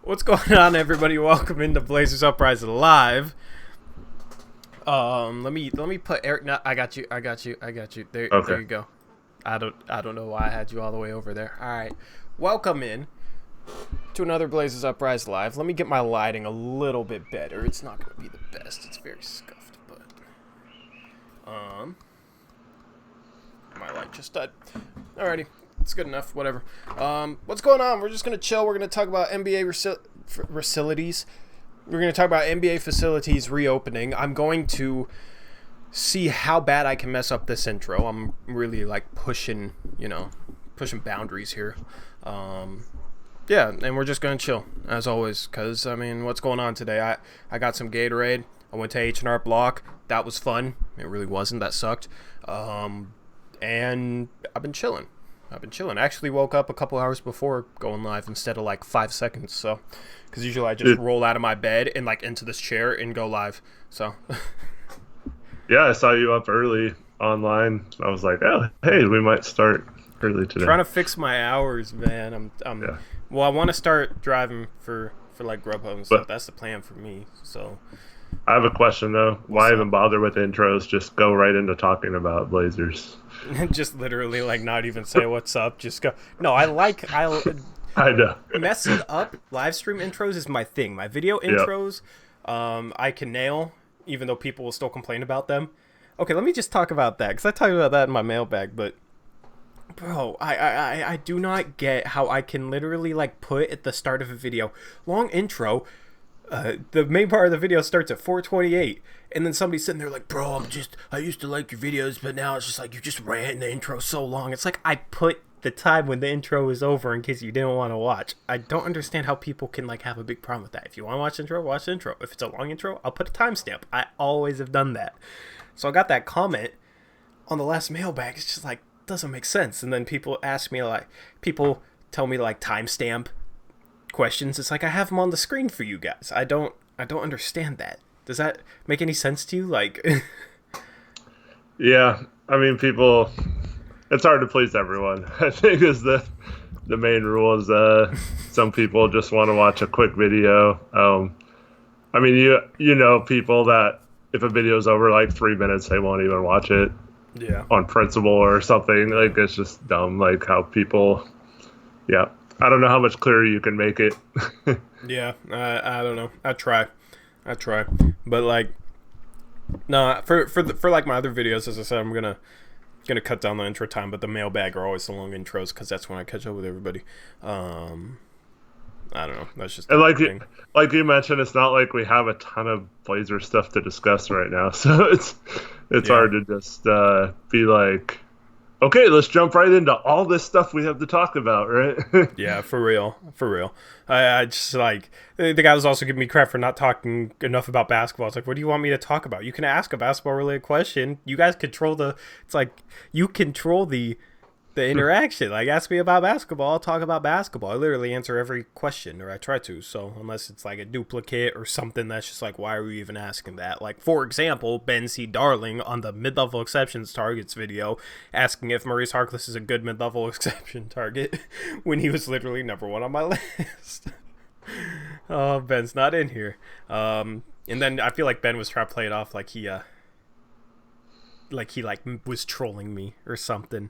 What's going on, everybody? Welcome into Blazers Uprise Live. Let me put Eric. No, I got you. There, Okay. there you go. I don't know why I had you all the way over there. All right, welcome in to another Blazers Uprise Live. Let me get my lighting a little bit better. It's not gonna be the best. It's very scuffed, but my light just died. Alrighty. It's good enough, whatever. What's going on? We're just going to chill. We're going to talk about NBA facilities. We're going to talk about NBA facilities reopening. I'm going to see how bad I can mess up this intro. I'm really, pushing boundaries here. Yeah, and we're just going to chill, as always, because, what's going on today? I got some Gatorade. I went to H&R Block. That was fun. It really wasn't. That sucked. And I've been chilling. I actually woke up a couple hours before going live instead of 5 seconds. So, because usually I just roll out of my bed and into this chair and go live. So, yeah, I saw you up early online. I was like, oh, hey, we might start early today. Trying to fix my hours, man. Well, I want to start driving for Grubhub and stuff. That's the plan for me. So, I have a question though. Why even bother with intros? Just go right into talking about Blazers. Just literally not even say what's up. Just go. No, I know. Messing up live stream intros is my thing. My video intros, I can nail, even though people will still complain about them. Okay, let me just talk about that, because I talked about that in my mailbag, but bro, I do not get how I can literally put at the start of a video, long intro, the main part of the video starts at 4:28, and then somebody's sitting there bro, I used to like your videos, but now it's just you just ran the intro so long. It's I put the time when the intro is over in case you didn't want to watch. I don't understand how people can have a big problem with that. If you want to watch the intro, watch the intro. If it's a long intro, I'll put a timestamp. I always have done that. So I got that comment on the last mailbag. It's just doesn't make sense. And then people ask me people tell me timestamp questions. It's I have them on the screen for you guys. I don't understand that. Does that make any sense to you? Yeah, people. It's hard to please everyone. I think is the main rule. Is some people just want to watch a quick video. You know people that if a video's over 3 minutes, they won't even watch it. Yeah. On principle or something. It's just dumb. How people. Yeah. I don't know how much clearer you can make it. Yeah, I don't know. I try, but no. For my other videos, as I said, I'm gonna cut down the intro time. But the mailbag are always the long intros because that's when I catch up with everybody. I don't know. That's just and like you mentioned, it's not like we have a ton of Blazer stuff to discuss right now, so it's hard to just be okay, let's jump right into all this stuff we have to talk about, right? Yeah, for real. I just the guy was also giving me crap for not talking enough about basketball. It's what do you want me to talk about? You can ask a basketball related question. You guys control you control the interaction. Ask me about basketball, I'll talk about basketball. I literally answer every question, or I try to. So unless it's a duplicate or something that's just why are we even asking that? For example, Ben C. Darling on the mid-level exceptions targets video asking if Maurice Harkless is a good mid-level exception target when he was literally number one on my list. Oh, Ben's not in here. And then I feel Ben was trying to play it off he was trolling me or something.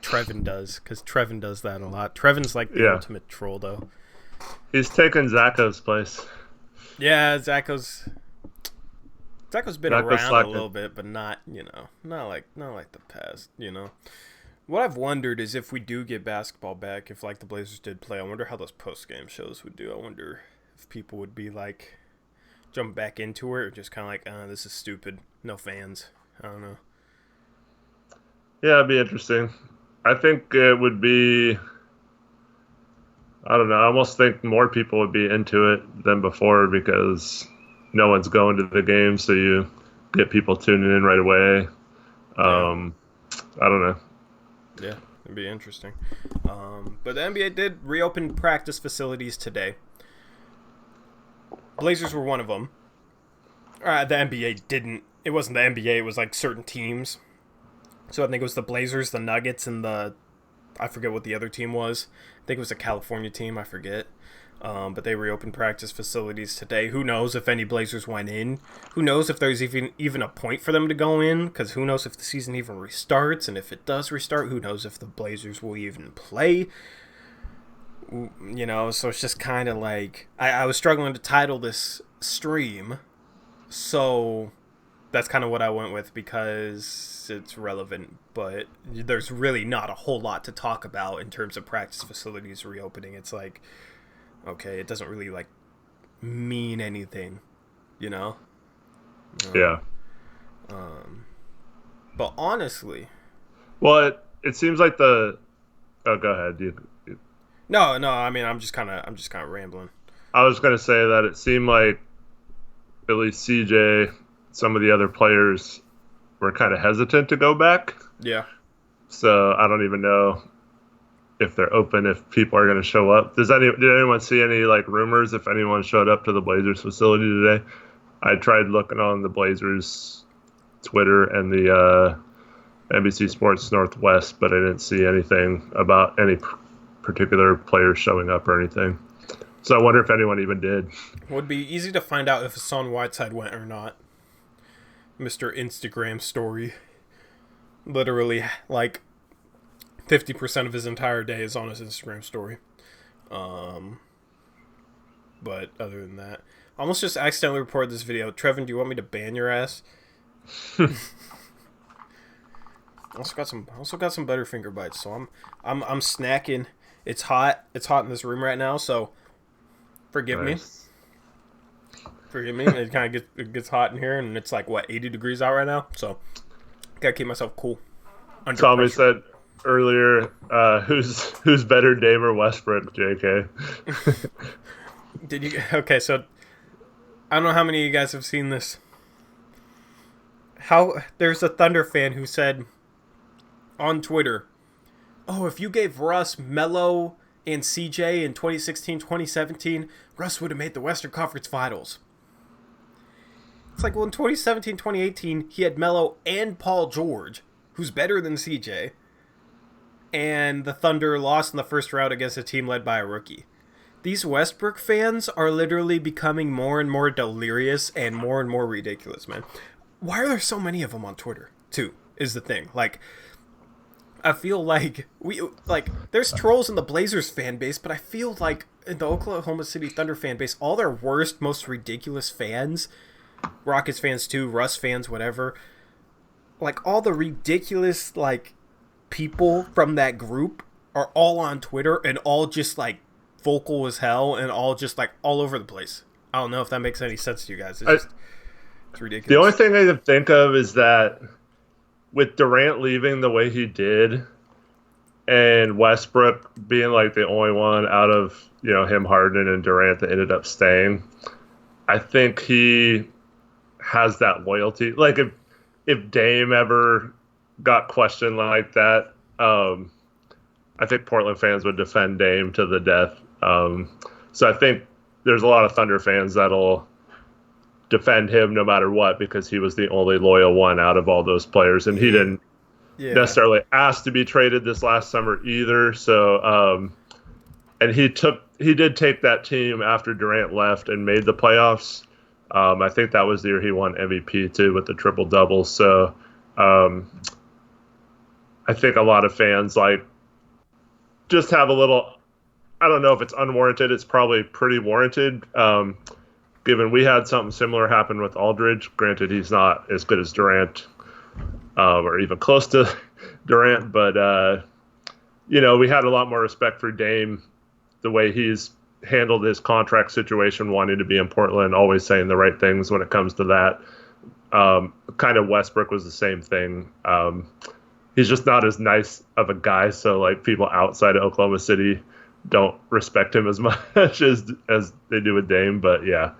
Trevin does, because Trevin does that a lot. Trevin's the ultimate troll, though. He's taken Zacho's place. Yeah, Zacho's been around a little bit, but not like the past. What I've wondered is if we do get basketball back, if the Blazers did play, I wonder how those post game shows would do. I wonder if people would be jump back into it, or just kind of this is stupid, no fans. I don't know. Yeah, it'd be interesting. I think it would be, I don't know, I almost think more people would be into it than before because no one's going to the game, so you get people tuning in right away. I don't know. Yeah, it'd be interesting. But the NBA did reopen practice facilities today. Blazers were one of them. The NBA didn't. It wasn't the NBA, it was certain teams. So I think it was the Blazers, the Nuggets, and the I forget what the other team was. I think it was a California team. I forget. But they reopened practice facilities today. Who knows if any Blazers went in? Who knows if there's even a point for them to go in? Because who knows if the season even restarts? And if it does restart, who knows if the Blazers will even play? You know, so it's just kind of like... I was struggling to title this stream, so that's kind of what I went with because it's relevant. But there's really not a whole lot to talk about in terms of practice facilities reopening. It's like... okay, it doesn't really, like, mean anything, you know? Yeah. But honestly... well, it seems like the... oh, go ahead. No, I mean, I'm just kind of rambling. I was going to say that it seemed like at least CJ, some of the other players were kind of hesitant to go back. Yeah. So I don't even know if they're open, if people are going to show up. Did anyone see any like rumors if anyone showed up to the Blazers facility today? I tried looking on the Blazers Twitter and the NBC Sports Northwest, but I didn't see anything about any particular players showing up or anything. So I wonder if anyone even did. It would be easy to find out if Hassan Whiteside went or not. Mr. Instagram story. Literally, like, 50% of his entire day is on his Instagram story. But other than that, I almost just accidentally reported this video. Trevin, do you want me to ban your ass? Also got some Butterfinger bites, so I'm snacking. It's hot. It's hot in this room right now, so forgive me. Forgive me. It kind of gets hot in here, and it's like what 80 degrees out right now, so gotta keep myself cool. Tommy said earlier, who's better, Dame or Westbrook? JK. Did you? Okay, so I don't know how many of you guys have seen this. There's a Thunder fan who said on Twitter, "Oh, if you gave Russ, Melo, and CJ in 2016, 2017, Russ would have made the Western Conference Finals." It's like, well, in 2017, 2018, he had Melo and Paul George, who's better than CJ. And the Thunder lost in the first round against a team led by a rookie. These Westbrook fans are literally becoming more and more delirious and more ridiculous, man. Why are there so many of them on Twitter, too, is the thing. Like, I feel like there's trolls in the Blazers fan base, but I feel like in the Oklahoma City Thunder fan base, all their worst, most ridiculous fans, Rockets fans too, Russ fans, whatever, like all the ridiculous, like, people from that group are all on Twitter and all just like vocal as hell and all just like all over the place. I don't know if that makes any sense to you guys. It's ridiculous. The only thing I can think of is that with Durant leaving the way he did and Westbrook being like the only one out of, you know, him, Harden, and Durant that ended up staying, I think he has that loyalty. Like if Dame ever got questioned like that, I think Portland fans would defend Dame to the death. So I think there's a lot of Thunder fans that'll defend him no matter what because he was the only loyal one out of all those players, and he didn't necessarily ask to be traded this last summer either. So, and he did take that team after Durant left and made the playoffs. I think that was the year he won MVP too with the triple double. So, I think a lot of fans like just have a little, I don't know if it's unwarranted. It's probably pretty warranted. Given we had something similar happen with Aldridge. Granted, he's not as good as Durant or even close to Durant, but, you know, we had a lot more respect for Dame, the way he's handled his contract situation, wanting to be in Portland, always saying the right things when it comes to that. Kind of Westbrook was the same thing. He's just not as nice of a guy, so like people outside of Oklahoma City don't respect him as much as they do with Dame, but yeah.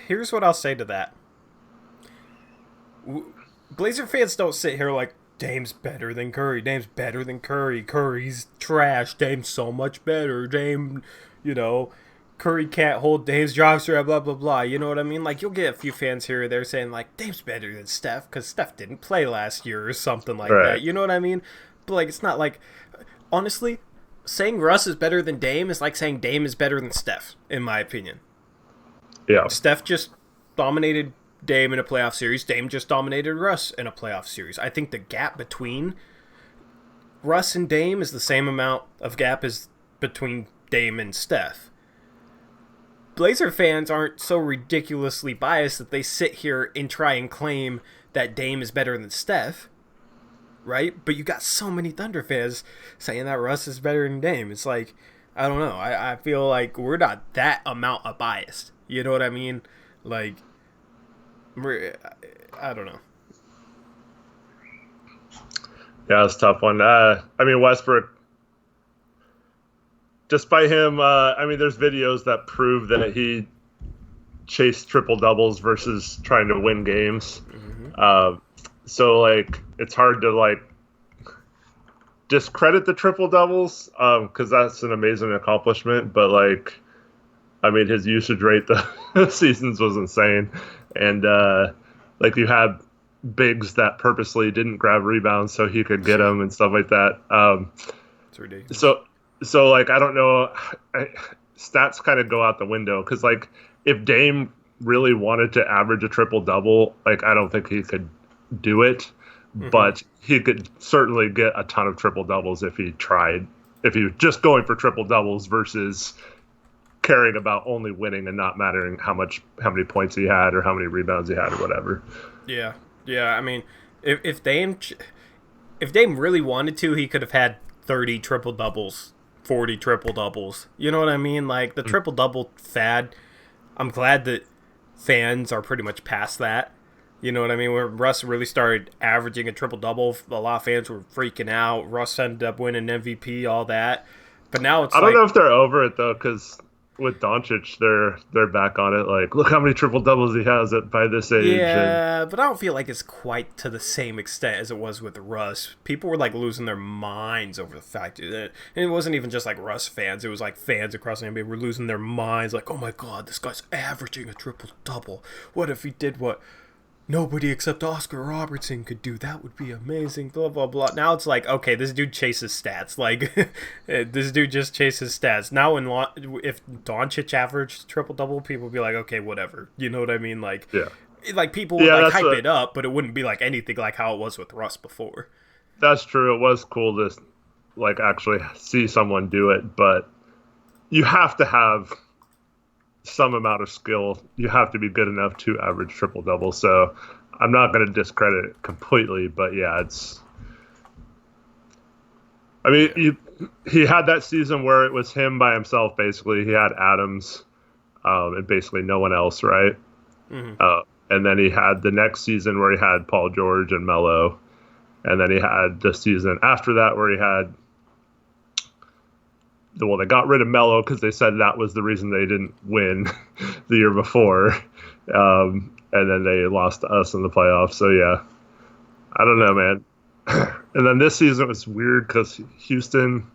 Here's what I'll say to that. Blazer fans don't sit here like, Dame's better than Curry, Dame's better than Curry, Curry's trash, Dame's so much better, Dame, you know, Curry can't hold Dame's job, blah, blah, blah. You know what I mean? Like, you'll get a few fans here or there saying, like, Dame's better than Steph because Steph didn't play last year or something like that. You know what I mean? But like, it's not like, honestly, saying Russ is better than Dame is like saying Dame is better than Steph, in my opinion. Yeah. Steph just dominated Dame in a playoff series. Dame just dominated Russ in a playoff series. I think the gap between Russ and Dame is the same amount of gap as between Dame and Steph. Blazer fans aren't so ridiculously biased that they sit here and try and claim that Dame is better than Steph, right? But you got so many Thunder fans saying that Russ is better than Dame. It's like, I don't know. I feel like we're not that amount of biased. You know what I mean? Like, I don't know. Yeah, it's a tough one. I mean, Westbrook, despite him, there's videos that prove that he chased triple doubles versus trying to win games. Mm-hmm. So like, it's hard to like discredit the triple doubles because that's an amazing accomplishment. But like, I mean, his usage rate the seasons was insane, and like you had bigs that purposely didn't grab rebounds so he could get them and stuff like that. It's ridiculous. So like, I don't know, stats kind of go out the window because like if Dame really wanted to average a triple double, like I don't think he could do it, but he could certainly get a ton of triple doubles if he tried. If he was just going for triple doubles versus caring about only winning and not mattering how many points he had or how many rebounds he had or whatever. Yeah. I mean, if Dame really wanted to, he could have had 30 triple doubles, 40 triple doubles. You know what I mean? Like the triple double fad. I'm glad that fans are pretty much past that. You know what I mean? When Russ really started averaging a triple double, a lot of fans were freaking out. Russ ended up winning MVP, all that. But now it's I don't know if they're over it though, because with Doncic, they're back on it. Like, look how many triple doubles he has by this age. Yeah, but I don't feel like it's quite to the same extent as it was with Russ. People were like losing their minds over the fact that it wasn't even just like Russ fans. It was like fans across the NBA were losing their minds. Like, oh my God, this guy's averaging a triple double. What if he did what nobody except Oscar Robertson could do? That would be amazing, blah, blah, blah. Now it's like, okay, this dude chases stats. Like, this dude just chases stats. Now, if Doncic averaged triple-double, people would be like, okay, whatever. You know what I mean? Like, yeah. Like people would like hype it up, but it wouldn't be like anything like how it was with Russ before. That's true. It was cool to, like, actually see someone do it, but you have to have some amount of skill. You have to be good enough to average triple double. So I'm not going to discredit it completely, but yeah, he had that season where it was him by himself. Basically, he had Adams, and basically no one else, right? Mm-hmm. And then he had the next season where he had Paul George and Melo, and then he had the season after that where he had. Well, they got rid of Melo because they said that was the reason they didn't win the year before. And then they lost to us in the playoffs. So, yeah, I don't know, man. And then this season was weird because Houston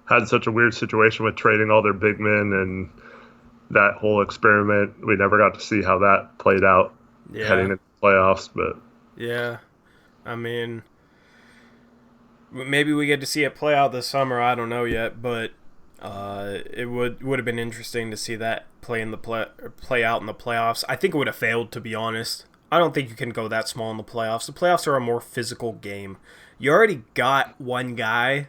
had such a weird situation with trading all their big men and that whole experiment. We never got to see how that played out heading into the playoffs. But yeah, I mean, maybe we get to see it play out this summer. I don't know yet, but it would have been interesting to see that play out in the playoffs. I think it would have failed, to be honest. I don't think you can go that small in the playoffs. The playoffs are a more physical game. You already got one guy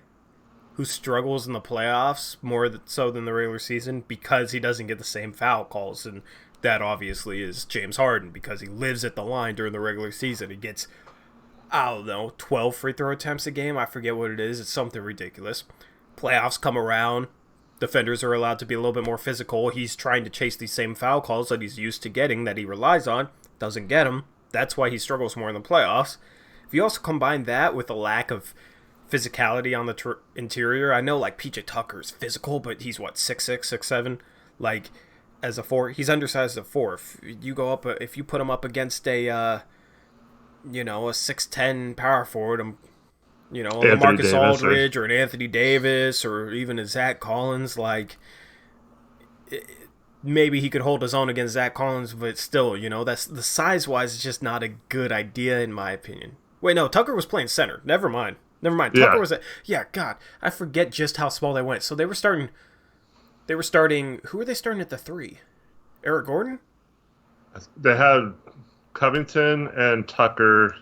who struggles in the playoffs more so than the regular season because he doesn't get the same foul calls, and that obviously is James Harden because he lives at the line during the regular season. He gets, I don't know, 12 free throw attempts a game. I forget what it is. It's something ridiculous. Playoffs come around. Defenders are allowed to be a little bit more physical. He's trying to chase these same foul calls that he's used to getting, that he relies on. Doesn't get them. That's why he struggles more in the playoffs. If you also combine that with a lack of physicality on the interior, I know like PJ Tucker's physical, but he's what, 6'6", 6'7"? Like, as a 4, he's undersized as a 4. If you put him up against a 6'10" power forward, a Marcus Aldridge or an Anthony Davis or even a Zach Collins, like, maybe he could hold his own against Zach Collins, but still, that's the size-wise, it's just not a good idea in my opinion. Wait, no, Tucker was playing center. Never mind. Never mind. Tucker Yeah, was yeah. God, I forget just how small they went. So they were starting. They were starting. Who were they starting at the 3? Eric Gordon. they had Covington and Tucker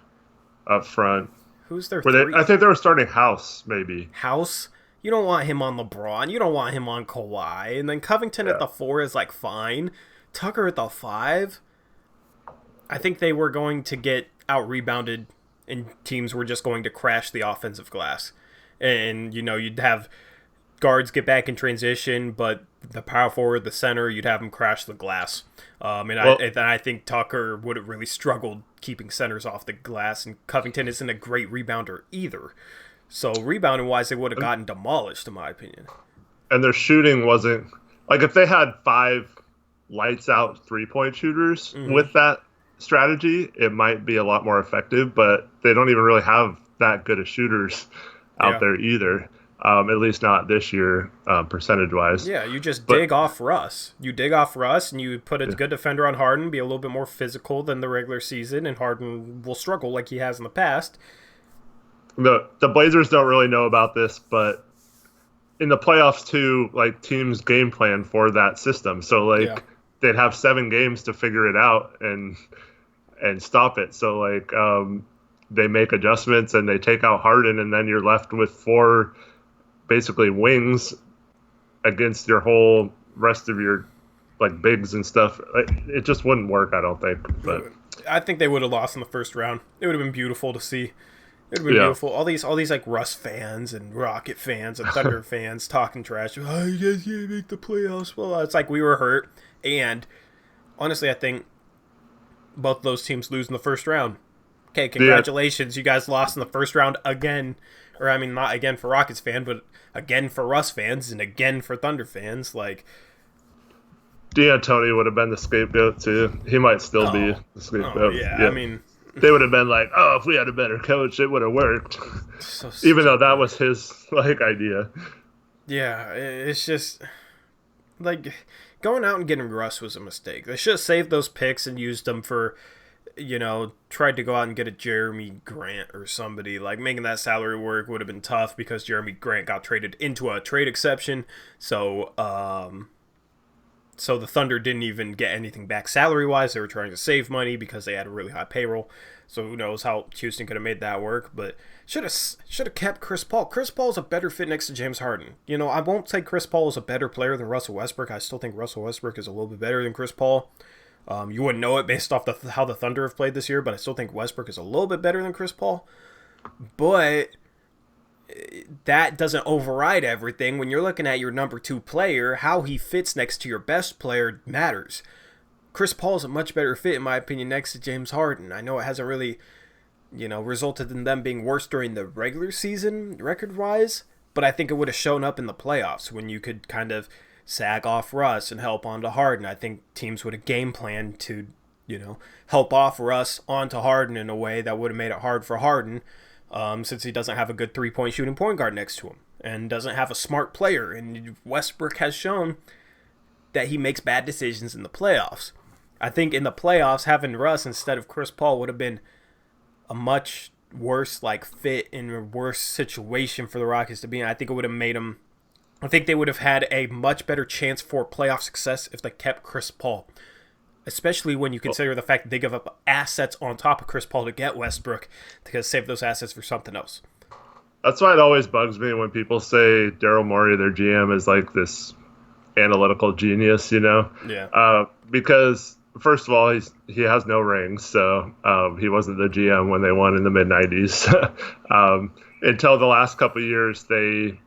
up front. Who's their Where I 3? think they were starting House maybe. House. You don't want him on LeBron. You don't want him on Kawhi. And then Covington at Yeah. the 4 is like fine. Tucker at the 5. I think they were going to get out rebounded, and teams were just going to crash the offensive glass. And you'd have guards get back in transition, but the power forward, the center, you'd have them crash the glass. I think Tucker would have really struggled keeping centers off the glass, and Covington isn't a great rebounder either. So rebounding wise, they would have gotten demolished, in my opinion. And their shooting wasn't like if they had 5 lights out 3-point shooters with that strategy, it might be a lot more effective. But they don't even really have that good of shooters out there either. At least not this year, percentage wise. Yeah, you just dig off Russ. You dig off Russ, and you put a good defender on Harden, be a little bit more physical than the regular season, and Harden will struggle like he has in the past. The Blazers don't really know about this, but in the playoffs too, like teams game plan for that system. So they'd have 7 games to figure it out and stop it. So they make adjustments and they take out Harden, and then you're left with 4 basically wings against your whole rest of your bigs and stuff. It just wouldn't work, I don't think. But I think they would have lost in the first round. It would have been beautiful to see. It would have been beautiful. All these like Russ fans and Rocket fans and Thunder fans talking trash. Oh, you guys can't make the playoffs. Well, it's like we were hurt. And honestly, I think both of those teams lose in the first round. Okay, congratulations. You guys lost in the first round again. Or, I mean, not again for Rockets fan, but again for Russ fans and again for Thunder fans. D'Antoni would have been the scapegoat, too. He might still be the scapegoat. Yeah, I mean... They would have been like, oh, if we had a better coach, it would have worked. So even though that was his idea. Yeah, it's just going out and getting Russ was a mistake. They should have saved those picks and used them for, tried to go out and get a Jeremy Grant or somebody. Making that salary work would have been tough because Jeremy Grant got traded into a trade exception. So the Thunder didn't even get anything back salary-wise. They were trying to save money because they had a really high payroll. So who knows how Houston could have made that work. But should have kept Chris Paul. Chris Paul is a better fit next to James Harden. I won't say Chris Paul is a better player than Russell Westbrook. I still think Russell Westbrook is a little bit better than Chris Paul. You wouldn't know it based off how the Thunder have played this year, but I still think Westbrook is a little bit better than Chris Paul. But that doesn't override everything. When you're looking at your number 2 player, how he fits next to your best player matters. Chris Paul is a much better fit, in my opinion, next to James Harden. I know it hasn't really, resulted in them being worse during the regular season, record-wise, but I think it would have shown up in the playoffs when you could kind of sag off Russ and help onto Harden. I think teams would have game planned to, help off Russ onto Harden in a way that would have made it hard for Harden. Since he doesn't have a good 3-point shooting point guard next to him and doesn't have a smart player. And Westbrook has shown that he makes bad decisions in the playoffs. I think in the playoffs, having Russ instead of Chris Paul would have been a much worse fit in a worse situation for the Rockets to be in. I think it would have made them... I think they would have had a much better chance for playoff success if they kept Chris Paul. Especially when you consider the fact that they give up assets on top of Chris Paul to get Westbrook to save those assets for something else. That's why it always bugs me when people say Daryl Morey, their GM, is this analytical genius, Yeah. Because, first of all, he has no rings, so he wasn't the GM when they won in the mid-'90s. Until the last couple of years, they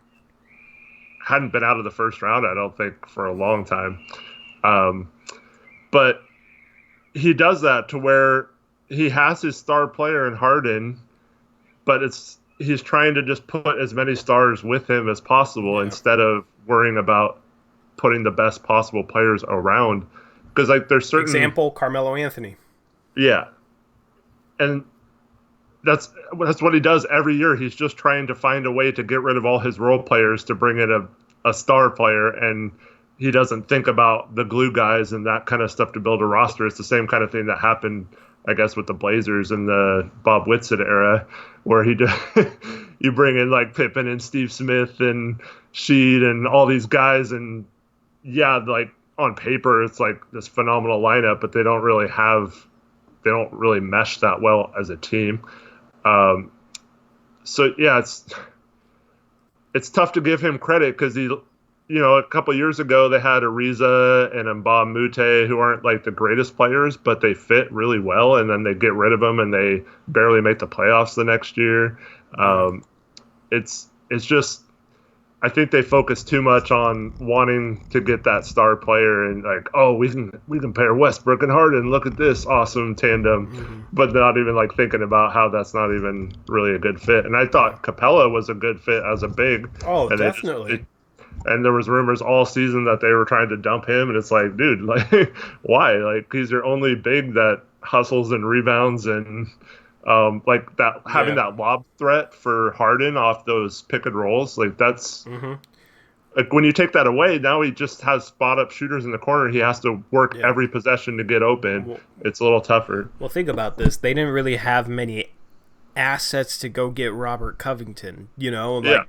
hadn't been out of the first round, I don't think, for a long time. But he does that to where he has his star player in Harden, but he's trying to just put as many stars with him as possible instead of worrying about putting the best possible players around. Because there's certain example, Carmelo Anthony. Yeah, and that's what he does every year. He's just trying to find a way to get rid of all his role players to bring in a star player, and he doesn't think about the glue guys and that kind of stuff to build a roster. It's the same kind of thing that happened, I guess, with the Blazers in the Bob Whitsitt era, where he you bring in like Pippen and Steve Smith and Sheed and all these guys, and yeah, like on paper it's like this phenomenal lineup, but they don't really mesh that well as a team. So yeah, it's tough to give him credit because a couple years ago they had Ariza and Mbah Mute, who aren't like the greatest players, but they fit really well, and then they get rid of them and they barely make the playoffs the next year. It's just, I think they focus too much on wanting to get that star player and like, oh, we can pair Westbrook and Harden. Look at this awesome tandem, but not even like thinking about how that's not even really a good fit. And I thought Capella was a good fit as a big. Oh, and definitely. And there was rumors all season that they were trying to dump him, and it's like, dude, like, why? Like, he's your only big that hustles and rebounds and like that, having that lob threat for Harden off those pick and rolls, like that's like when you take that away, now he just has spot up shooters in the corner. He has to work every possession to get open. It's a little tougher. Well, think about this. They didn't really have many assets to go get Robert Covington. They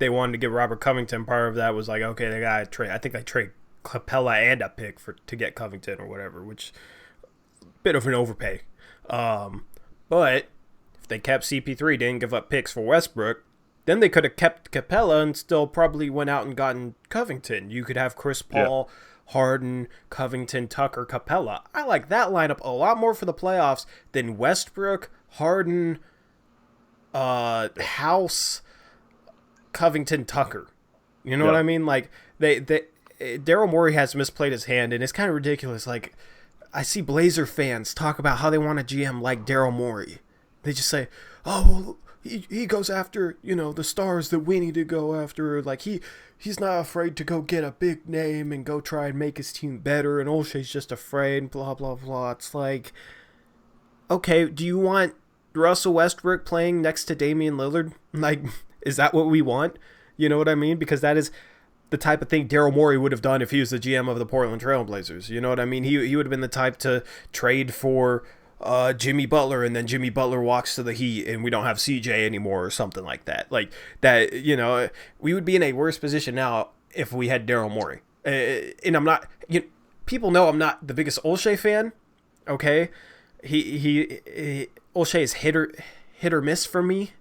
wanted to get Robert Covington. Part of that was like, okay, they got to trade. I think they trade Capella and a pick to get Covington or whatever, which bit of an overpay. But if they kept CP3, didn't give up picks for Westbrook, then they could have kept Capella and still probably went out and gotten Covington. You could have Chris Paul, Harden, Covington, Tucker, Capella. I like that lineup a lot more for the playoffs than Westbrook, Harden, House, Covington, Tucker. You know what I mean? Like Daryl Morey has misplayed his hand, and it's kind of ridiculous. Like, I see Blazer fans talk about how they want a GM like Daryl Morey. They just say, "Oh, he goes after the stars that we need to go after. Like he's not afraid to go get a big name and go try and make his team better. And Olshey's just afraid. Blah blah blah." It's like, okay, do you want Russell Westbrook playing next to Damian Lillard? Like, is that what we want? You know what I mean? Because that is the type of thing Daryl Morey would have done if he was the GM of the Portland Trail Blazers. You know what I mean? He would have been the type to trade for Jimmy Butler, and then Jimmy Butler walks to the Heat and we don't have CJ anymore or something like that. Like that, we would be in a worse position now if we had Daryl Morey. And I'm not, people know I'm not the biggest Olshey fan. Okay. He Olshey is hit or miss for me,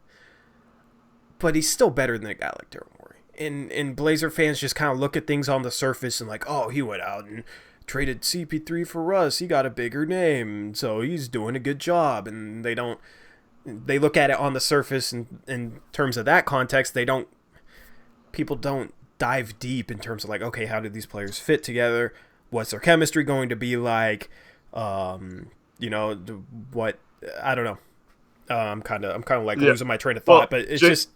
but he's still better than a guy like Daryl Morey. And Blazer fans just kind of look at things on the surface and like, oh, he went out and traded CP3 for Russ. He got a bigger name, so he's doing a good job. And they look at it on the surface, and in terms of that context, people don't dive deep in terms of like, okay, how do these players fit together? What's their chemistry going to be like? What, I don't know. I'm kind of like losing my train of thought, but it's just.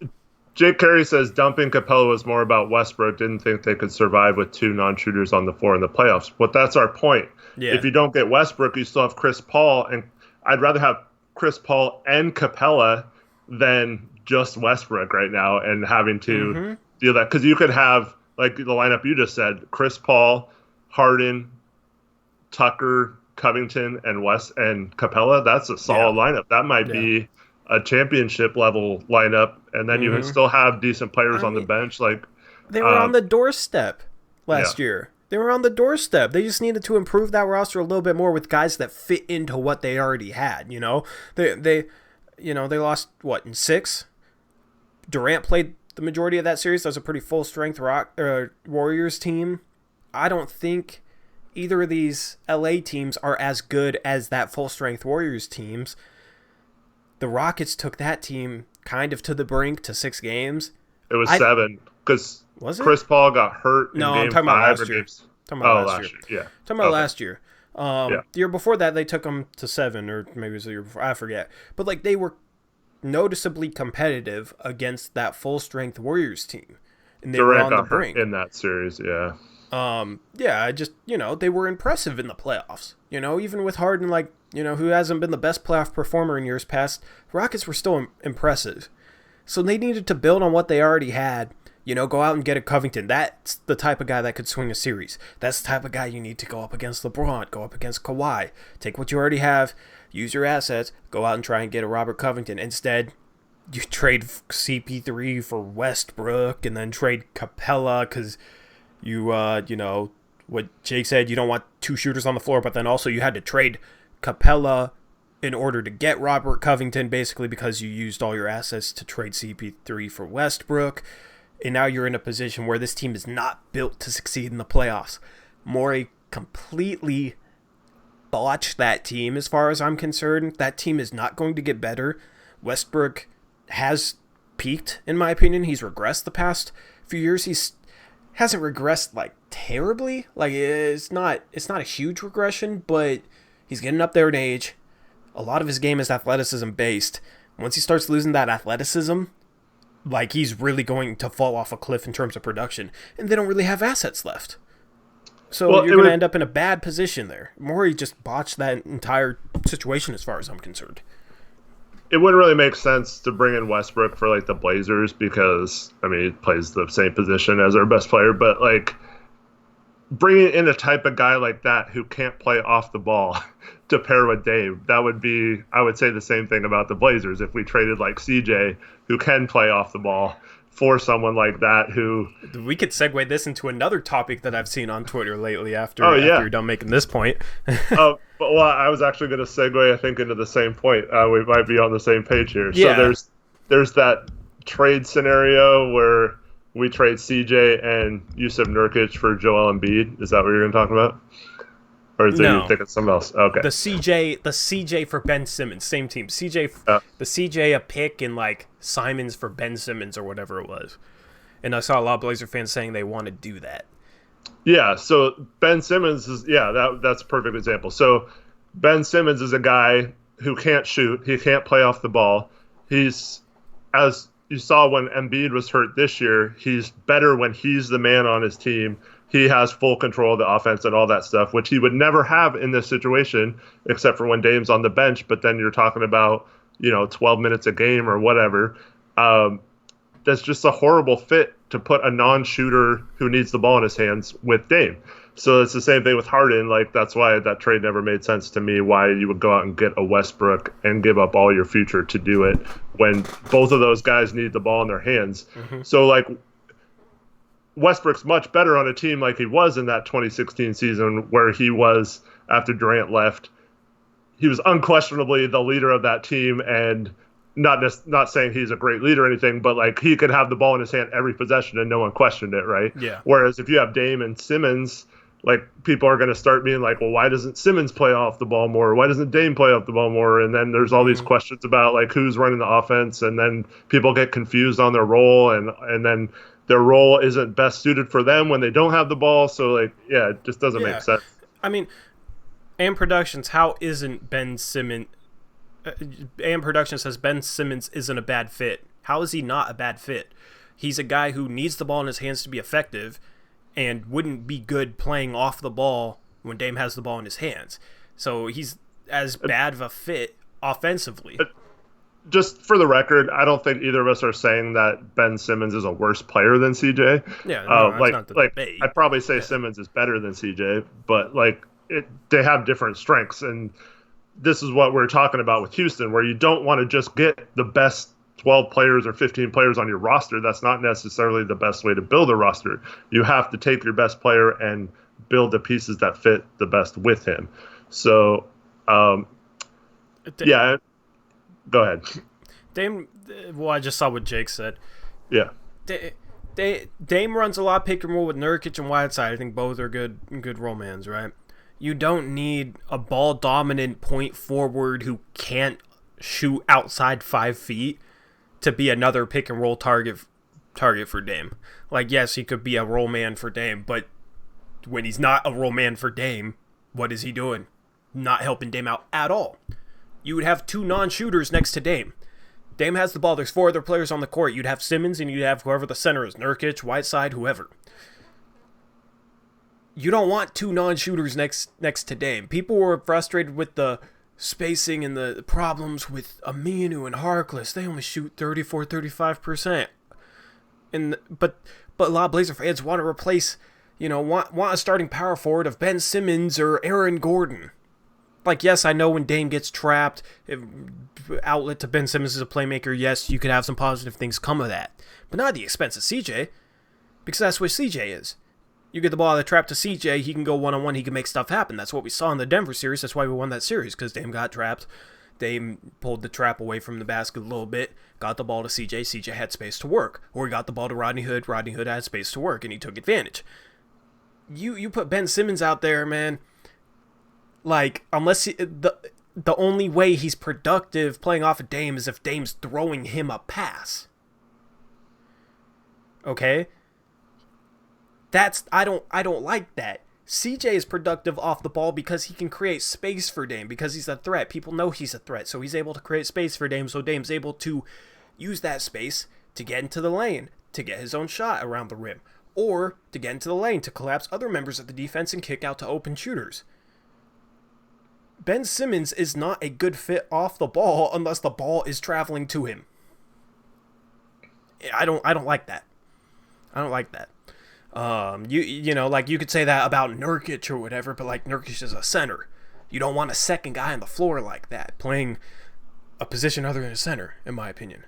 Jake Carey says dumping Capella was more about Westbrook. Didn't think they could survive with two non-shooters on the floor in the playoffs. But that's our point. Yeah. If you don't get Westbrook, you still have Chris Paul, and I'd rather have Chris Paul and Capella than just Westbrook right now, and having to deal that, because you could have like the lineup you just said: Chris Paul, Harden, Tucker, Covington, and Capella. That's a solid lineup. That might be a championship level lineup, and then you still have decent players on the bench. Like they were on the doorstep last year. They were on the doorstep. They just needed to improve that roster a little bit more with guys that fit into what they already had. They lost in 6. Durant played the majority of that series. That was a pretty full strength Warriors team. I don't think either of these LA teams are as good as that full strength Warriors teams. The Rockets took that team kind of to the brink to 6 games. It was 7 because Chris Paul got hurt in game I'm talking about 5 last year. Talking about last year. Yeah. Talking about last year. The year before that, they took them to 7, or maybe it was the year before. I forget. But like they were noticeably competitive against that full strength Warriors team, and they were on the brink in that series. Yeah. I just they were impressive in the playoffs. Even with Harden, like who hasn't been the best playoff performer in years past, Rockets were still impressive. So they needed to build on what they already had. Go out and get a Covington. That's the type of guy that could swing a series. That's the type of guy you need to go up against LeBron, go up against Kawhi. Take what you already have, use your assets, go out and try and get a Robert Covington. Instead, you trade CP3 for Westbrook, and then trade Capella because you know what Jake said, you don't want two shooters on the floor, but then also you had to trade Capella in order to get Robert Covington, basically because you used all your assets to trade CP3 for Westbrook. And now you're in a position where this team is not built to succeed in the playoffs. Morey completely botched that team as far as I'm concerned. That team is not going to get better. Westbrook has peaked, in my opinion. He's regressed the past few years. He's hasn't regressed like terribly. Like it's not a huge regression, but he's getting up there in age. A lot of his game is athleticism based. Once he starts losing that athleticism, like he's really going to fall off a cliff in terms of production, and they don't really have assets left. So you're going to end up in a bad position there. Morey just botched that entire situation as far as I'm concerned. It wouldn't really make sense to bring in Westbrook for like the Blazers because, I mean, he plays the same position as our best player, but like bringing in a type of guy like that who can't play off the ball to pair with Dame, that would be, I would say the same thing about the Blazers if we traded like CJ, who can play off the ball, for someone like that who... We could segue this into another topic that I've seen on Twitter lately after you're done making this point. Well, I was actually going to segue, I think, into the same point. We might be on the same page here. Yeah. So there's that trade scenario where we trade CJ and Yusuf Nurkic for Joel Embiid. Is that what you're going to talk about? Or is you think it's something else? Okay. The CJ for Ben Simmons, same team. The CJ a pick and like Simons for Ben Simmons or whatever it was. And I saw a lot of Blazer fans saying they want to do that. Yeah, so Ben Simmons is that's a perfect example. So Ben Simmons is a guy who can't shoot, he can't play off the ball. He's, as you saw when Embiid was hurt this year, he's better when he's the man on his team. He has full control of the offense and all that stuff, which he would never have in this situation, except for when Dame's on the bench. But then you're talking about, 12 minutes a game or whatever. That's just a horrible fit to put a non-shooter who needs the ball in his hands with Dame. So it's the same thing with Harden. Like, that's why that trade never made sense to me, why you would go out and get a Westbrook and give up all your future to do it when both of those guys need the ball in their hands. Mm-hmm. So, like, Westbrook's much better on a team like he was in that 2016 season where he was, after Durant left, he was unquestionably the leader of that team, and not saying he's a great leader or anything, but like he could have the ball in his hand every possession and no one questioned it, right? Yeah. Whereas if you have Dame and Simmons, like people are going to start being like, well, why doesn't Simmons play off the ball more? Why doesn't Dame play off the ball more? And then there's all these questions about like who's running the offense, and then people get confused on their role, and then their role isn't best suited for them when they don't have the ball. So, like, yeah, it just doesn't make sense. I mean, AM Productions, how isn't Ben Simmons... AM Productions says Ben Simmons isn't a bad fit. How is he not a bad fit? He's a guy who needs the ball in his hands to be effective and wouldn't be good playing off the ball when Dame has the ball in his hands. So he's as bad of a fit offensively. Just for the record, I don't think either of us are saying that Ben Simmons is a worse player than CJ. Yeah, no, that's not the debate. I'd probably say Simmons is better than CJ, but like they have different strengths, and this is what we're talking about with Houston, where you don't want to just get the best 12 players or 15 players on your roster. That's not necessarily the best way to build a roster. You have to take your best player and build the pieces that fit the best with him. So, yeah. Go ahead. Dame, well, I just saw what Jake said. Yeah. Dame runs a lot of pick and roll with Nurkic and Whiteside. I think both are good role mans, right? You don't need a ball-dominant point forward who can't shoot outside 5 feet to be another pick and roll target for Dame. Like, yes, he could be a roll man for Dame, but when he's not a roll man for Dame, what is he doing? Not helping Dame out at all. You would have 2 non-shooters next to Dame. Dame has the ball. There's 4 other players on the court. You'd have Simmons, and you'd have whoever the center is, Nurkic, Whiteside, whoever. You don't want 2 non-shooters next to Dame. People were frustrated with the spacing and the problems with Aminu and Harkless. They only shoot 34-35%. But a lot of Blazer fans want to replace, want a starting power forward of Ben Simmons or Aaron Gordon. Like, yes, I know when Dame gets trapped, outlet to Ben Simmons as a playmaker, yes, you could have some positive things come of that. But not at the expense of CJ, because that's what CJ is. You get the ball out of the trap to CJ, he can go one-on-one, he can make stuff happen. That's what we saw in the Denver series. That's why we won that series, because Dame got trapped. Dame pulled the trap away from the basket a little bit, got the ball to CJ, CJ had space to work. Or he got the ball to Rodney Hood had space to work, and he took advantage. You put Ben Simmons out there, man, like, unless the only way he's productive playing off of Dame is if Dame's throwing him a pass. Okay? I don't like that. CJ is productive off the ball because he can create space for Dame, because he's a threat. People know he's a threat, so he's able to create space for Dame, so Dame's able to use that space to get into the lane, to get his own shot around the rim, or to get into the lane to collapse other members of the defense and kick out to open shooters. Ben Simmons is not a good fit off the ball unless the ball is traveling to him. I don't like that. I don't like that. You know, like, you could say that about Nurkic or whatever, but like, Nurkic is a center. You don't want a second guy on the floor like that, playing a position other than a center, in my opinion.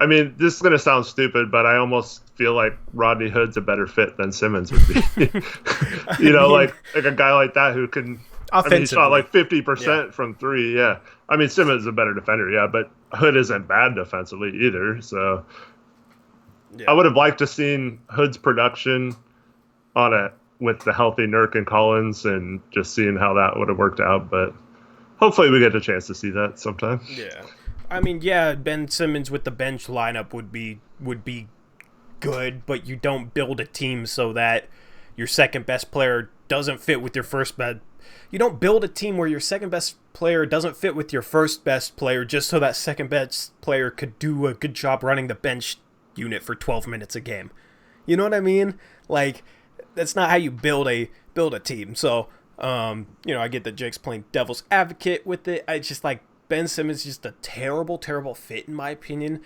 I mean, this is going to sound stupid, but I almost feel like Rodney Hood's a better fit than Simmons would be. You know, like a guy like that who can... I mean, he shot like 50% from three, yeah. I mean, Simmons is a better defender, yeah, but Hood isn't bad defensively either, so... Yeah. I would have liked to seen Hood's production with the healthy Nurk and Collins, and just seeing how that would have worked out, but hopefully we get a chance to see that sometime. Yeah. I mean, yeah, Ben Simmons with the bench lineup would be good, but you don't build a team so that your second best player doesn't fit with your first best. You don't build a team where your second best player doesn't fit with your first best player just so that second best player could do a good job running the bench unit for 12 minutes a game. You know what I mean? Like, that's not how you build a team. So, you know, I get that Jake's playing devil's advocate with it. I just like Ben Simmons is just a terrible, terrible fit in my opinion.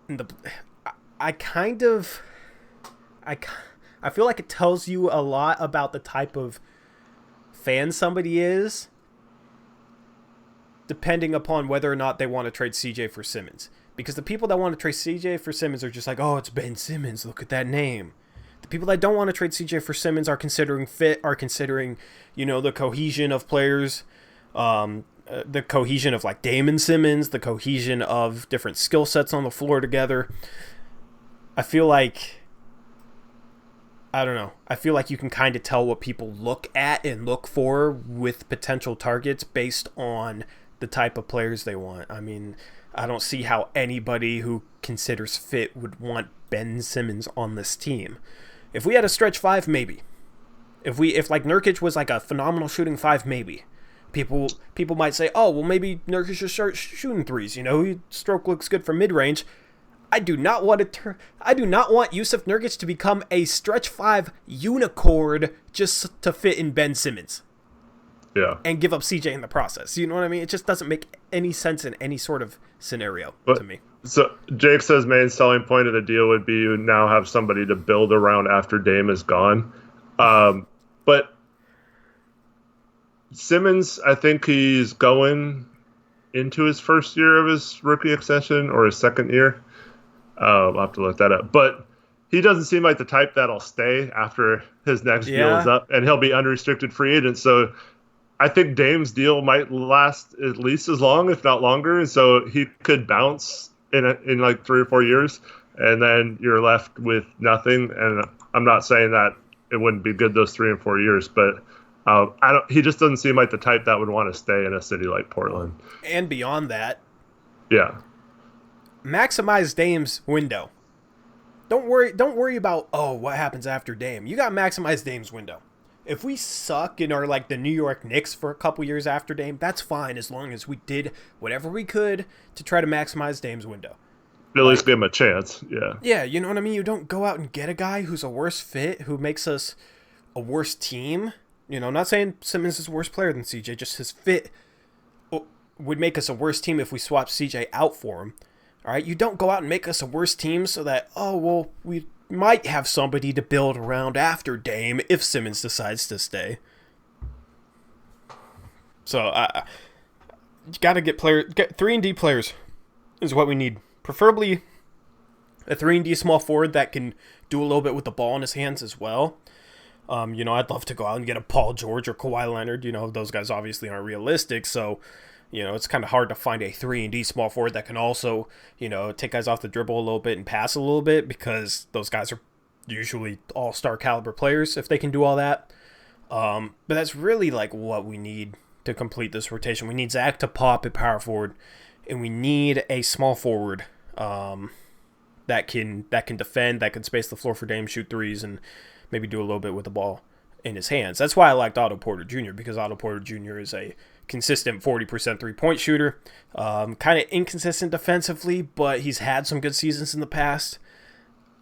And I feel like it tells you a lot about the type of fan somebody is, depending upon whether or not they want to trade CJ for Simmons. Because the people that want to trade CJ for Simmons are just like, oh, it's Ben Simmons, look at that name. The people that don't want to trade CJ for Simmons are considering fit, are considering, you know, the cohesion of players, the cohesion of like Dame and Simmons, the cohesion of different skill sets on the floor together. I feel like, I don't know, I feel like you can kind of tell what people look at and look for with potential targets based on the type of players they want. I mean, I don't see how anybody who considers fit would want Ben Simmons on this team. If we had a stretch five, maybe. If like Nurkic was like a phenomenal shooting five, maybe. People might say, oh, well, maybe Nurkic should start shooting threes. You know, his stroke looks good from mid range. I do not want Yusuf Nurkic to become a stretch five unicorn just to fit in Ben Simmons. Yeah. And give up CJ in the process. You know what I mean? It just doesn't make any sense in any sort of scenario to me. So Jake says main selling point of the deal would be you now have somebody to build around after Dame is gone. But Simmons, I think he's going into his first year of his rookie extension or his second year. I'll have to look that up. But he doesn't seem like the type that'll stay after his next deal is up, and he'll be unrestricted free agent. So I think Dame's deal might last at least as long, if not longer. And so he could bounce in like 3 or 4 years, and then you're left with nothing. And I'm not saying that it wouldn't be good those 3 and 4 years, but he just doesn't seem like the type that would want to stay in a city like Portland. And beyond that, yeah, maximize Dame's window. Don't worry about, oh, what happens after Dame. You got to maximize Dame's window. If we suck and are like the New York Knicks for a couple years after Dame, that's fine as long as we did whatever we could to try to maximize Dame's window. At least give him a chance, yeah. Yeah, you know what I mean? You don't go out and get a guy who's a worse fit, who makes us a worse team. You know, not saying Simmons is a worse player than CJ, just his fit would make us a worse team if we swap CJ out for him. All right, you don't go out and make us a worse team so that, oh, well, we might have somebody to build around after Dame if Simmons decides to stay. So you got to get 3-and-D players is what we need. Preferably a 3-and-D small forward that can do a little bit with the ball in his hands as well. I'd love to go out and get a Paul George or Kawhi Leonard. Those guys obviously aren't realistic, so it's kind of hard to find a 3-and-D small forward that can also, take guys off the dribble a little bit and pass a little bit, because those guys are usually all-star caliber players if they can do all that. But that's really like what we need to complete this rotation. We need Zach to pop at power forward, and we need a small forward that can defend, that can space the floor for Dame, shoot threes, and maybe do a little bit with the ball in his hands. That's why I liked Otto Porter Jr., because Otto Porter Jr. is a consistent 40% three-point shooter. Kind of inconsistent defensively, but he's had some good seasons in the past.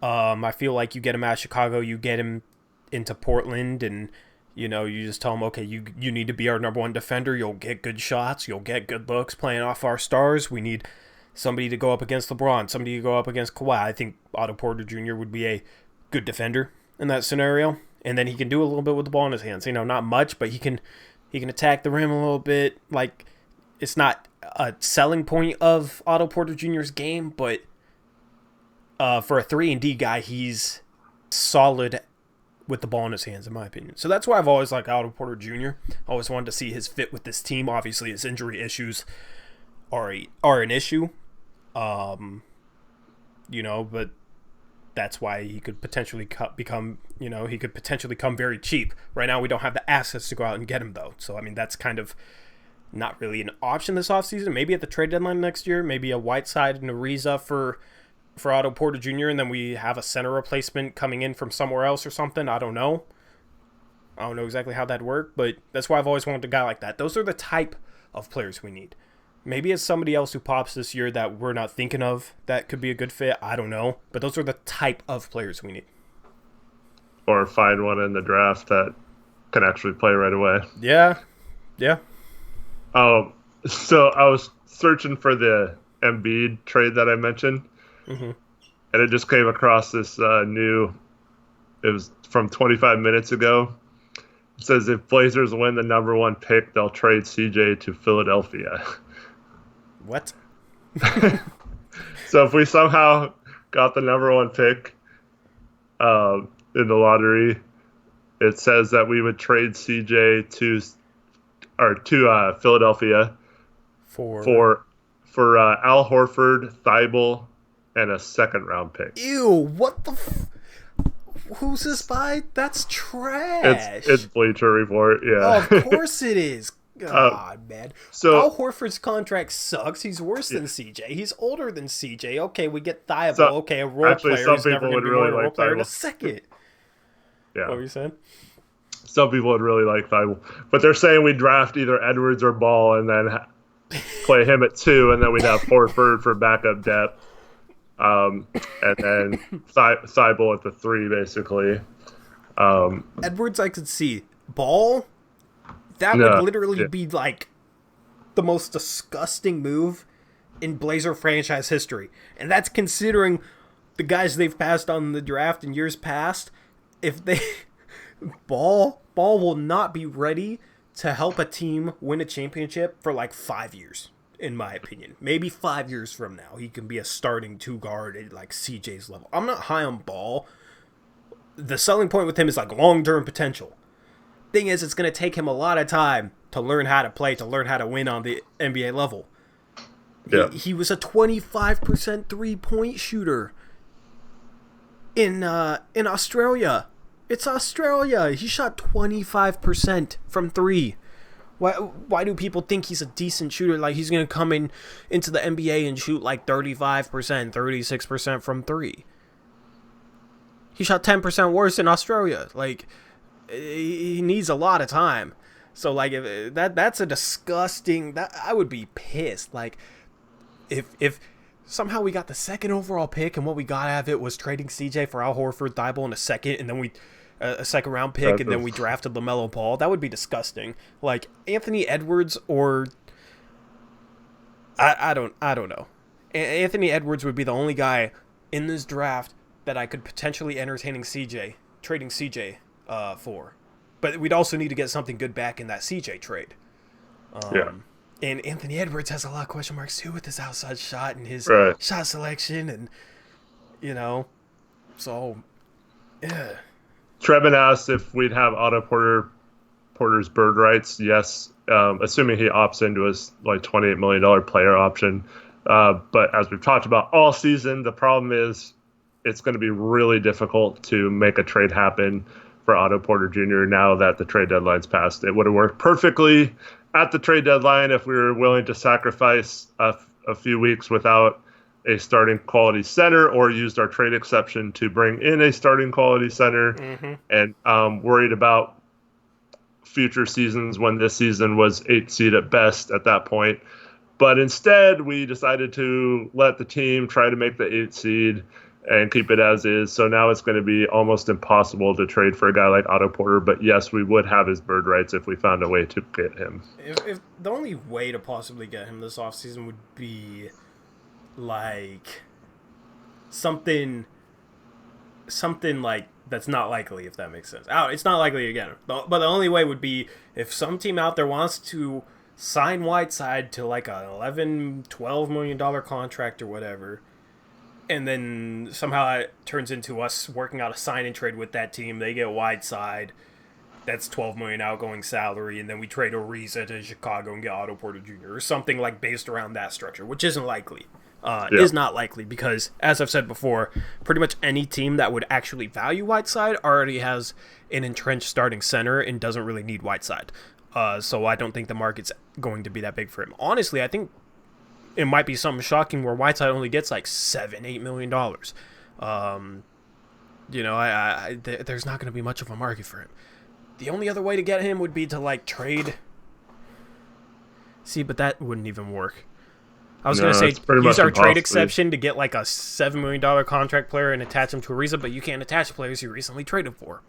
I feel like you get him out of Chicago, you get him into Portland, and you just tell him, okay, you need to be our number one defender. You'll get good shots. You'll get good looks playing off our stars. We need somebody to go up against LeBron, somebody to go up against Kawhi. I think Otto Porter Jr. would be a good defender in that scenario. And then he can do a little bit with the ball in his hands. Not much, but he can attack the rim a little bit. Like, it's not a selling point of Otto Porter Jr.'s game, but for a 3-and-D guy, he's solid with the ball in his hands, in my opinion. So that's why I've always liked Otto Porter Jr. Always wanted to see his fit with this team. Obviously, his injury issues are an issue. But that's why he could potentially become very cheap. Right now, we don't have the assets to go out and get him, though. So, that's kind of not really an option this offseason. Maybe at the trade deadline next year, maybe a Whiteside and a Ariza for Otto Porter Jr., and then we have a center replacement coming in from somewhere else or something. I don't know exactly how that'd work, but that's why I've always wanted a guy like that. Those are the type of players we need. Maybe it's somebody else who pops this year that we're not thinking of that could be a good fit. I don't know, but those are the type of players we need. Or find one in the draft that can actually play right away. Yeah. So I was searching for the Embiid trade that I mentioned. Mm-hmm. And it just came across this it was from 25 minutes ago. It says if Blazers win the number one pick, they'll trade CJ to Philadelphia. What? So if we somehow got the number one pick in the lottery, it says that we would trade CJ to Philadelphia for Al Horford, Thibault, and a second-round pick. Ew, what the who's this by? That's trash. It's Bleacher Report, yeah. Oh, of course it is. God, man. So, Al Horford's contract sucks. He's worse than CJ. He's older than CJ. Okay, we get Thibault. A role player. Some He's people never going would to be really a role like player in Thibault. a second. Yeah. What were you saying? Some people would really like Thibault. But they're saying we draft either Edwards or Ball and then play him at 2, and then we'd have Horford for backup depth. And then Thibault at the 3, basically. Edwards, I could see. Ball, that would literally be like the most disgusting move in Blazer franchise history. And that's considering the guys they've passed on in the draft in years past. If they... Ball will not be ready to help a team win a championship for like 5 years. In my opinion, maybe 5 years from now, he can be a starting 2 guard at like CJ's level. I'm not high on Ball. The selling point with him is like long-term potential. Thing is, it's going to take him a lot of time to learn how to play, to learn how to win on the NBA level. Yeah. He was a 25% three-point shooter in Australia. It's Australia. He shot 25% from 3. Why do people think he's a decent shooter? Like, he's going to come into the NBA and shoot like 35%, 36% from 3. He shot 10% worse in Australia. Like, he needs a lot of time. So, like, if that's a disgusting... I would be pissed. Like, if somehow we got the 2nd overall pick and what we got out of it was trading CJ for Al Horford, Thibault in a 2nd, and then a 2nd round pick, and then we drafted LaMelo Ball, that would be disgusting. Like, Anthony Edwards or... I don't know. Anthony Edwards would be the only guy in this draft that I could potentially trading CJ for. But we'd also need to get something good back in that CJ trade. Yeah. And Anthony Edwards has a lot of question marks too with his outside shot and his Right. shot selection, and so yeah. Trevin asked if we'd have Otto Porter's bird rights. Yes, assuming he opts into his like $28 million player option. But as we've talked about all season, the problem is it's going to be really difficult to make a trade happen for Otto Porter Jr. now that the trade deadline's passed. It would have worked perfectly at the trade deadline if we were willing to sacrifice a few weeks without a starting quality center, or used our trade exception to bring in a starting quality center, and worried about future seasons when this season was 8th seed at best at that point. But instead, we decided to let the team try to make the 8th seed and keep it as is. So now it's going to be almost impossible to trade for a guy like Otto Porter. But yes, we would have his bird rights if we found a way to get him. If the only way to possibly get him this offseason would be like something like that's not likely, if that makes sense. It's not likely again. But the only way would be if some team out there wants to sign Whiteside to like a $11-12 million contract or whatever, and then somehow it turns into us working out a sign and trade with that team. They get Whiteside. That's $12 million outgoing salary, and then we trade Ariza to Chicago and get Otto Porter Jr. or something like based around that structure, which isn't likely. Is not likely because, as I've said before, pretty much any team that would actually value Whiteside already has an entrenched starting center and doesn't really need Whiteside. So I don't think the market's going to be that big for him. Honestly, I think it might be something shocking where Whiteside only gets like $7-8 million. There's not going to be much of a market for him. The only other way to get him would be to like trade. See, but that wouldn't even work. I was going to say use our trade exception to get like a $7 million contract player and attach him to Ariza, but you can't attach players you recently traded for.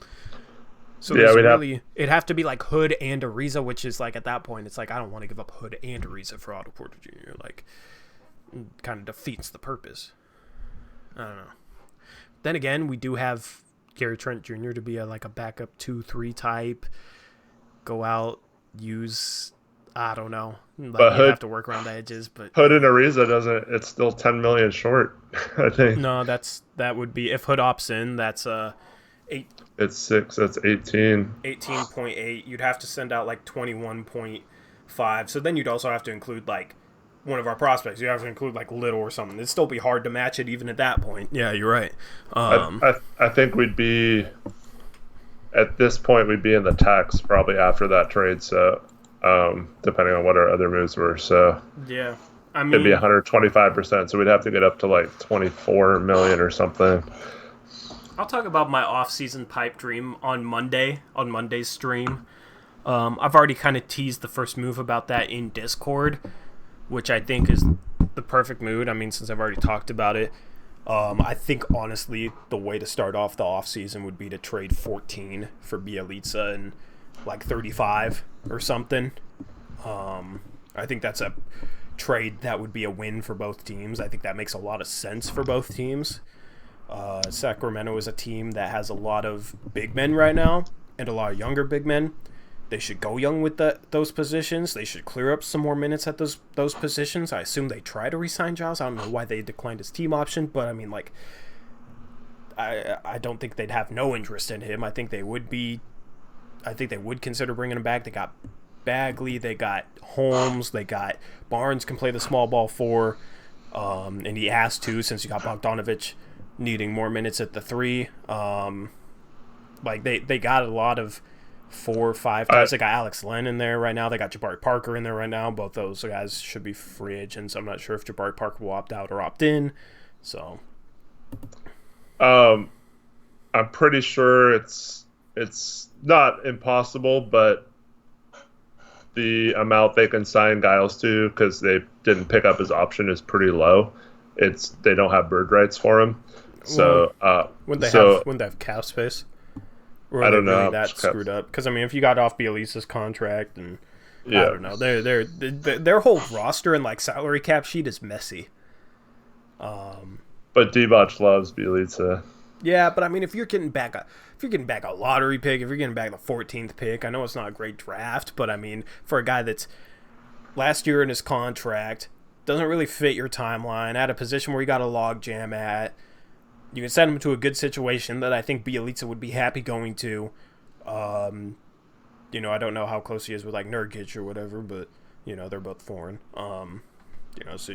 So it'd have to be like Hood and Ariza, which is like at that point it's like I don't want to give up Hood and Ariza for Otto Porter Jr. Like, kind of defeats the purpose. I don't know. Then again, we do have Gary Trent Jr. to be a backup 2-3 type. Go out, use. I don't know. But you have to work around the edges. But Hood and Ariza doesn't. It's still $10 million short, I think. No, that would be if Hood opts in. That's 8. It's 6. That's 18. 18.8. You'd have to send out like 21.5. So then you'd also have to include like one of our prospects. You have to include like Little or something. It'd still be hard to match it even at that point. Yeah, you're right. I think we'd be at this point we'd be in the tax probably after that trade. So. Depending on what our other moves were. So yeah, I mean, it'd be 125%. So we'd have to get up to like 24 million or something. I'll talk about my off-season pipe dream on Monday's stream. I've already kind of teased the first move about that in Discord, which I think is the perfect mood. I mean, since I've already talked about it, I think honestly the way to start off the off-season would be to trade 14 for Bielitsa and like 35 or something. I think that's a trade that would be a win for both teams. I think that makes a lot of sense for both teams. Sacramento is a team that has a lot of big men right now and a lot of younger big men. They should go young with those positions. They should clear up some more minutes at those positions. I assume they try to re-sign Giles. I don't know why they declined his team option, but I mean, like, I don't think they'd have no interest in him. I think they would consider bringing him back. They got Bagley, they got Holmes, they got Barnes can play the small ball 4, and he has to since you got Bogdanovic needing more minutes at the 3. They got a lot of 4 or 5 guys. They got Alex Len in there right now. They got Jabari Parker in there right now. Both those guys should be free agents. I'm not sure if Jabari Parker will opt out or opt in. So, I'm pretty sure it's not impossible, but the amount they can sign Giles to, because they didn't pick up his option, is pretty low. They don't have bird rights for him. So wouldn't they have cap space? Or I don't know. Really that screwed up? Because I mean, if you got off Bielisa's contract, and I don't know, their whole roster and like salary cap sheet is messy. But Divac loves Bielitsa. Yeah, but I mean, if you're getting back a lottery pick, if you're getting back the 14th pick, I know it's not a great draft, but I mean, for a guy that's last year in his contract, doesn't really fit your timeline, at a position where you got a log jam at. You can send him to a good situation that I think Bielitsa would be happy going to. I don't know how close he is with like Nurkic or whatever, but they're both foreign. So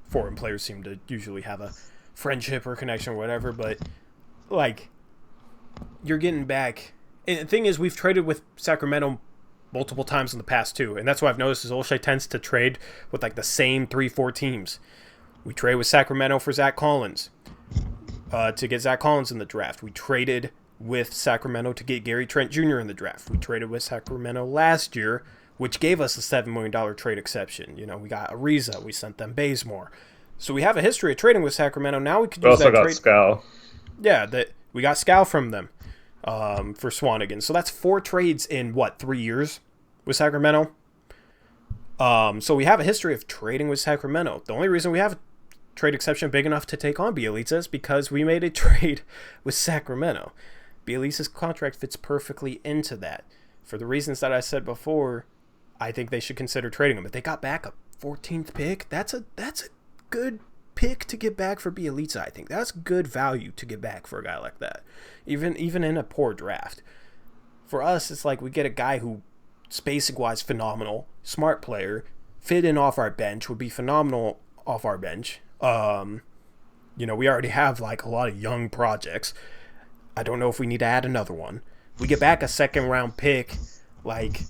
foreign players seem to usually have a friendship or connection or whatever, but like you're getting back. And the thing is, we've traded with Sacramento multiple times in the past too, and that's why I've noticed is Olshey tends to trade with like the same 3-4 teams. We trade with Sacramento for Zach Collins, to get Zach Collins in the draft. We traded with Sacramento to get Gary Trent Jr. in the draft. We traded with Sacramento last year, which gave us a $7 million trade exception. We got Ariza. We sent them Bazemore. So we have a history of trading with Sacramento. Now we could use that trade. We also got Scal. Yeah, we got Scal from them for Swanigan. So that's 4 trades in, 3 years with Sacramento? So we have a history of trading with Sacramento. The only reason we have a trade exception big enough to take on Bielitsa is because we made a trade with Sacramento. Bielitsa's contract fits perfectly into that. For the reasons that I said before, I think they should consider trading him. If they got back a 14th pick, that's a good pick to get back for Bielitsa. I think that's good value to get back for a guy like that, even in a poor draft. For us, it's like we get a guy who, spacing-wise, phenomenal, smart player, fit in off our bench, would be phenomenal off our bench. We already have like a lot of young projects. I don't know if we need to add another one. We get back a second-round pick, like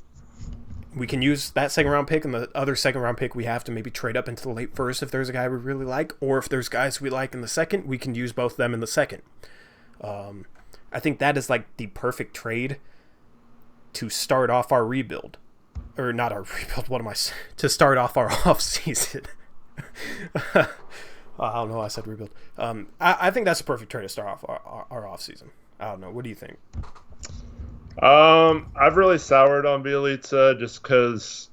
we can use that second-round pick and the other second-round pick we have to maybe trade up into the late first if there's a guy we really like, or if there's guys we like in the second, we can use both them in the second. I think that is like the perfect trade to start off our rebuild. Or not our rebuild, to start off our off-season. I don't know why I said rebuild. I think that's a perfect trade to start off our off-season. I don't know. What do you think? I've really soured on Bielitsa just because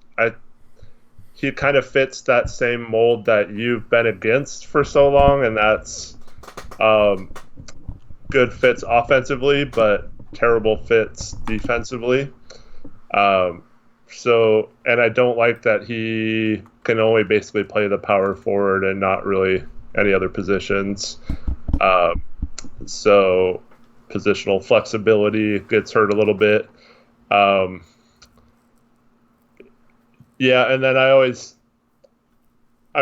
he kind of fits that same mold that you've been against for so long, and that's good fits offensively, but terrible fits defensively. And I don't like that he can only basically play the power forward and not really any other positions. So positional flexibility gets hurt a little bit. And then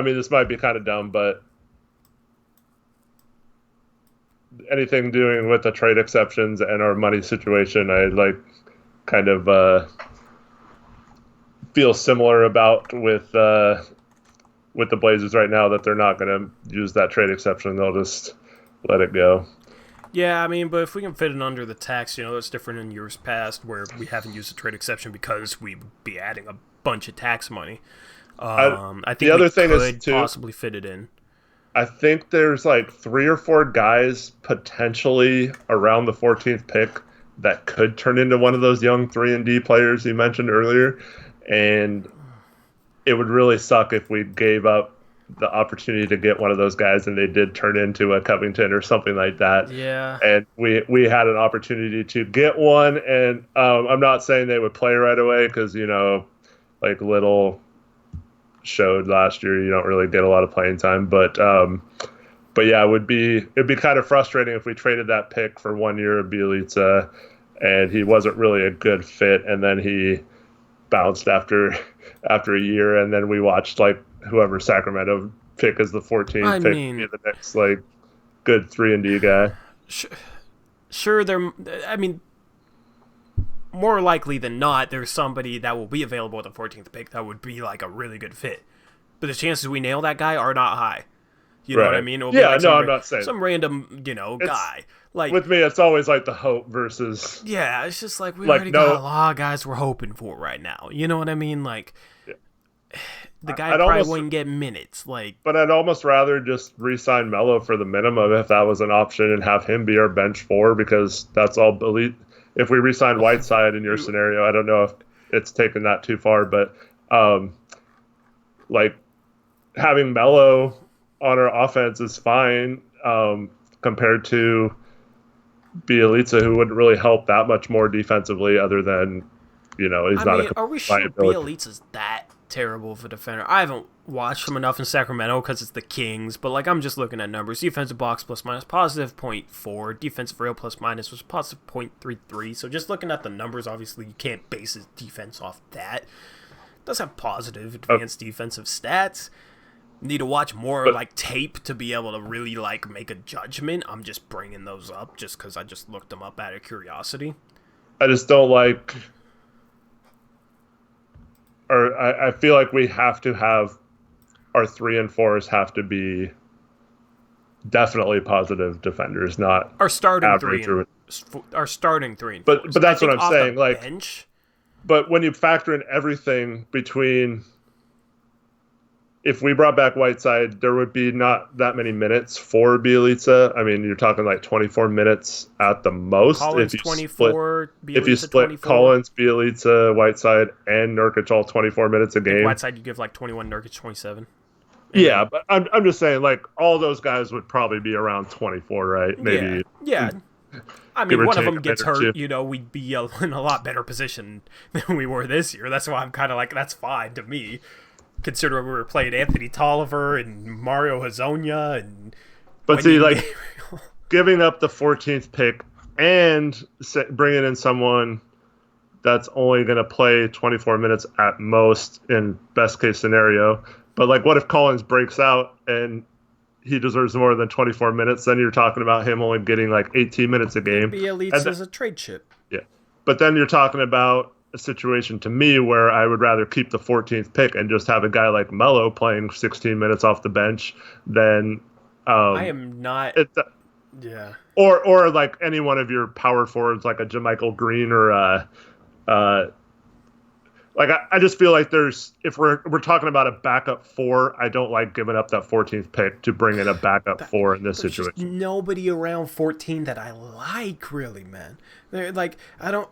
this might be kind of dumb, but anything doing with the trade exceptions and our money situation, I kind of feel similar about with the Blazers right now, that they're not going to use that trade exception. They'll just let it go. Yeah, but if we can fit it under the tax, that's different in years past where we haven't used a trade exception because we'd be adding a bunch of tax money. I think the other thing could possibly fit it in. I think there's 3 or 4 guys potentially around the 14th pick that could turn into one of those young 3-and-D players you mentioned earlier. And it would really suck if we gave up the opportunity to get one of those guys and they did turn into a Covington or something like that. Yeah. And we had an opportunity to get one. And I'm not saying they would play right away because, Little showed last year you don't really get a lot of playing time. But yeah, it'd be kind of frustrating if we traded that pick for 1 year of Bielitsa and he wasn't really a good fit, and then he bounced after a year, and then we watched whoever Sacramento pick as the 14th pick be the next good 3-and-D guy. Sure, more likely than not, there's somebody that will be available at the 14th pick that would be a really good fit. But the chances we nail that guy are not high. You know what I mean? It'll be I'm not saying some random, guy. With me, it's always the hope versus. Yeah, it's just we already got a lot of guys we're hoping for right now. You know what I mean? The guy probably wouldn't get minutes. But I'd almost rather just re-sign Melo for the minimum if that was an option and have him be our bench 4, because that's all elite. If we re-sign Whiteside in your scenario, I don't know if it's taken that too far, but having Melo on our offense is fine compared to Bielitsa, who wouldn't really help that much more defensively other than, he's not a are we sure Bielitsa's that terrible of a defender. I haven't watched him enough in Sacramento because it's the Kings, but like I'm just looking at numbers. Defensive box plus minus positive 0.4. Defensive rail plus minus was positive 0.33. So just looking at the numbers, obviously you can't base his defense off that. Does have positive advanced defensive stats. Need to watch more like tape to be able to really like make a judgment. I'm just bringing those up just because I just looked them up out of curiosity. I just don't like, or I feel like we have to have our 3 and 4s have to be definitely positive defenders, not our starting average. Our starting 3 and 4. But that's what I'm saying. Like, bench, but when you factor in everything between, if we brought back Whiteside, there would be not that many minutes for Bielitsa. I mean, you're talking like 24 minutes at the most. Collins if you 24, split, if you split 24. Collins, Bielitsa, Whiteside, and Nurkic all 24 minutes a game. Whiteside, you give like 21, Nurkic 27. Yeah, but I'm just saying, like, all those guys would probably be around 24, right? Maybe. Yeah. I mean, one of them gets hurt, you know, we'd be in a lot better position than we were this year. That's why I'm kind of like, that's fine to me. Considering we were playing Anthony Tolliver and Mario Hezonja and... But see, like, giving up the 14th pick and bringing in someone that's only going to play 24 minutes at most in best case scenario. But, like, what if Collins breaks out and he deserves more than 24 minutes? Then you're talking about him only getting, like, 18 minutes a game. Bielitsa as a trade chip. Yeah. But then you're talking about a situation to me where I would rather keep the 14th pick and just have a guy like Melo playing 16 minutes off the bench than I am not yeah, or like any one of your power forwards like a JaMychal Green or like I just feel like there's, if we're talking about a backup 4, I don't like giving up that 14th pick to bring in a backup 4 in this situation. Just nobody around 14 that I like, really, man. They're like, I don't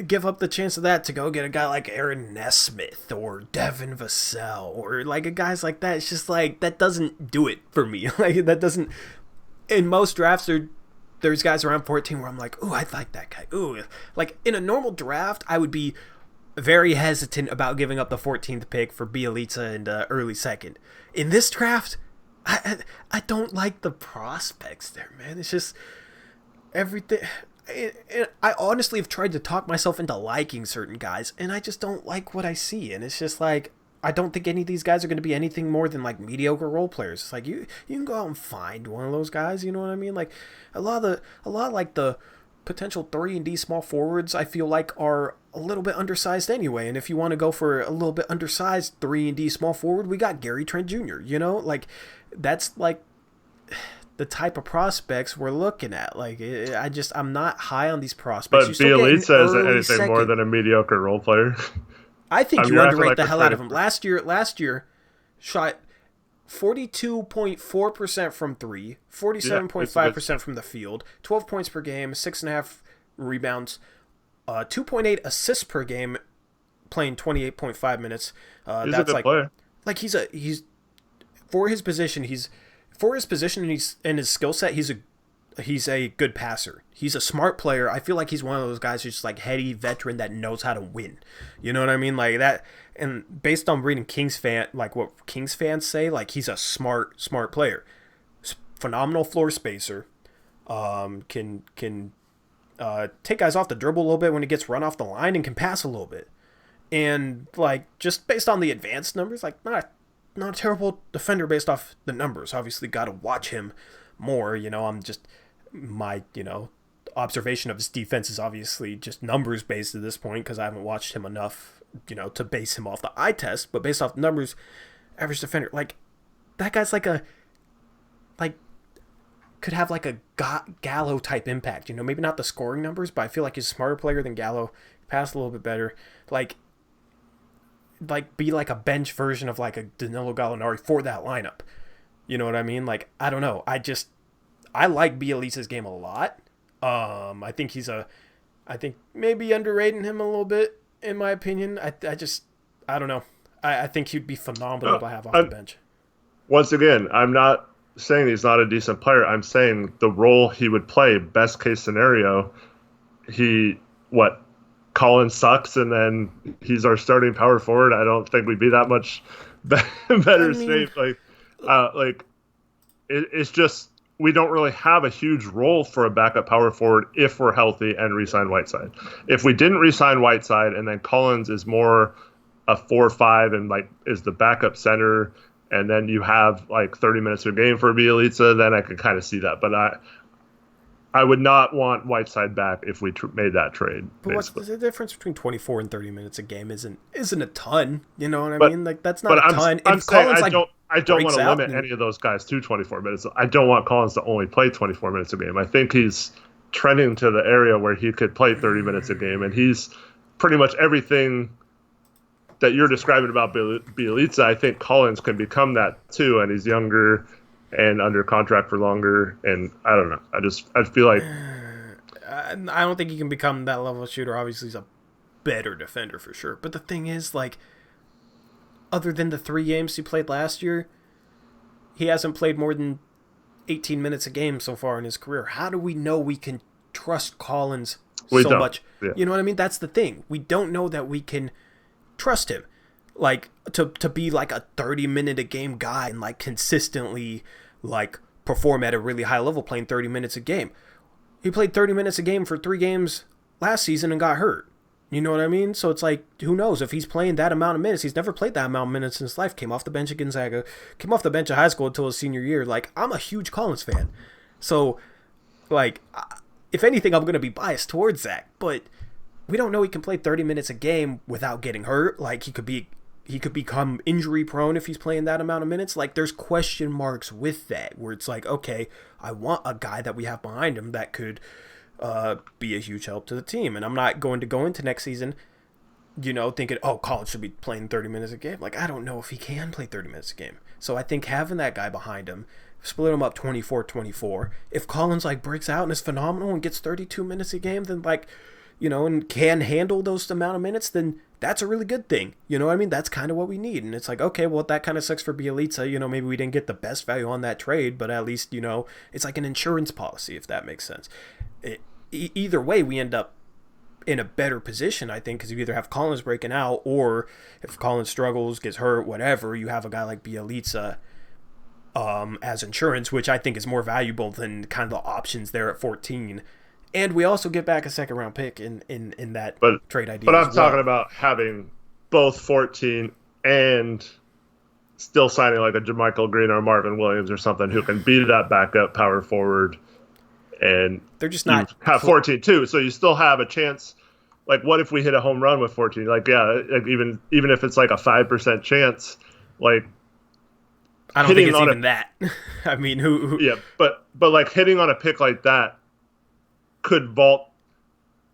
give up the chance of that to go get a guy like Aaron Nesmith or Devin Vassell or like a guys like that. It's just like, that doesn't do it for me. Like, that doesn't, in most drafts there's guys around 14 where I'm like, ooh, I like that guy. Ooh, like in a normal draft, I would be very hesitant about giving up the 14th pick for Bielitsa and early second. In this draft, I don't like the prospects there, man. It's just everything. I honestly have tried to talk myself into liking certain guys, and I just don't like what I see. And it's just like, I don't think any of these guys are going to be anything more than like mediocre role players. It's like you can go out and find one of those guys. You know what I mean? Like a lot of like the potential 3 and D small forwards, I feel like are a little bit undersized anyway. And if you want to go for a little bit undersized 3 and D small forward, we got Gary Trent Jr. You know, like that's like the type of prospects we're looking at. Like, I'm not high on these prospects. But Bielitsa isn't anything more than a mediocre role player. I think you underrate the hell out of him. Last year, shot 42.4% from 3, 47.5% from the field, 12 points per game, 6.5 rebounds, 2.8 assists per game, playing 28.5 minutes. He's a good player. Like he's for his position and he's in his skill set, he's a good passer. He's a smart player. I feel like he's one of those guys who's just like heady veteran that knows how to win. You know what I mean? Like that. And based on reading what Kings fans say, like he's a smart player. Phenomenal floor spacer. Can take guys off the dribble a little bit when he gets run off the line and can pass a little bit. And like just based on the advanced numbers, like not a terrible defender based off the numbers. Obviously got to watch him more. You know, I'm just my observation of his defense is obviously just numbers based at this point because I haven't watched him enough, to base him off the eye test. But based off the numbers, average defender, like that guy's could have like a Gallo type impact. Maybe not the scoring numbers, but I feel like he's a smarter player than Gallo. Pass a little bit better. Like be like a bench version of like a Danilo Gallinari for that lineup. You know what I mean? Like, I don't know. I like Bielitsa's game a lot. I think maybe underrating him a little bit, in my opinion. I don't know. I think he'd be phenomenal to have off the bench. Once again, I'm not saying he's not a decent player. I'm saying the role he would play, best case scenario, Collins sucks and then he's our starting power forward, I don't think we'd be that much I better mean, shape. Like it's just we don't really have a huge role for a backup power forward if we're healthy and re-sign Whiteside. If we didn't re-sign Whiteside and then Collins is more a 4-5 and like is the backup center, and then you have like 30 minutes a game for Bielitsa, then I could kind of see that. But I would not want Whiteside back if we made that trade. but what's the difference between 24 and 30 minutes a game? Isn't a ton. You know what I But mean? Like that's but not a ton. I'm If saying Collins I don't want breaks to out, limit then any of those guys to 24 minutes. I don't want Collins to only play 24 minutes a game. I think he's trending to the area where he could play 30 minutes a game, and he's pretty much everything that you're describing about Bielitsa. I think Collins can become that too, and he's younger and under contract for longer. And I don't know. I feel like I don't think he can become that level of shooter. Obviously, he's a better defender for sure. But the thing is, like, other than the 3 games he played last year, he hasn't played more than 18 minutes a game so far in his career. How do we know we can trust Collins so much? Yeah. You know what I mean? That's the thing. We don't know that we can trust him, like to be like a 30-minute a game guy and like consistently like perform at a really high level playing 30 minutes a game. He played 30 minutes a game for 3 games last season and got hurt. You know what I mean? So it's like, who knows if he's playing that amount of minutes? He's never played that amount of minutes in his life. Came off the bench at Gonzaga, came off the bench at high school until his senior year. Like, I'm a huge Collins fan. So, like, if anything, I'm going to be biased towards Zach. But we don't know he can play 30 minutes a game without getting hurt. Like, he could become injury prone if he's playing that amount of minutes. Like, there's question marks with that where it's like, okay, I want a guy that we have behind him that could be a huge help to the team. And I'm not going to go into next season, you know, thinking, oh, Collins should be playing 30 minutes a game. Like, I don't know if he can play 30 minutes a game. So I think having that guy behind him, split him up 24-24. If Collins, like, breaks out and is phenomenal and gets 32 minutes a game, then, like, you know, and can handle those amount of minutes, then that's a really good thing. You know what I mean? That's kind of what we need. And it's like, okay, well, that kind of sucks for Bielitsa. You know, maybe we didn't get the best value on that trade, but at least, you know, it's like an insurance policy, if that makes sense. Either way, we end up in a better position, I think, because you either have Collins breaking out, or if Collins struggles, gets hurt, whatever, you have a guy like Bielitsa as insurance, which I think is more valuable than kind of the options there at 14. And we also get back a second-round pick in that trade idea. But I'm talking about having both 14 and still signing like a JaMychal Green or Marvin Williams or something who can be that backup power forward. And they're just not have 14 too, so you still have a chance. Like, what if we hit a home run with 14? Like, yeah, like even if it's like a 5% chance, like I don't think it's even that. I mean, who? Yeah, but like hitting on a pick like that could vault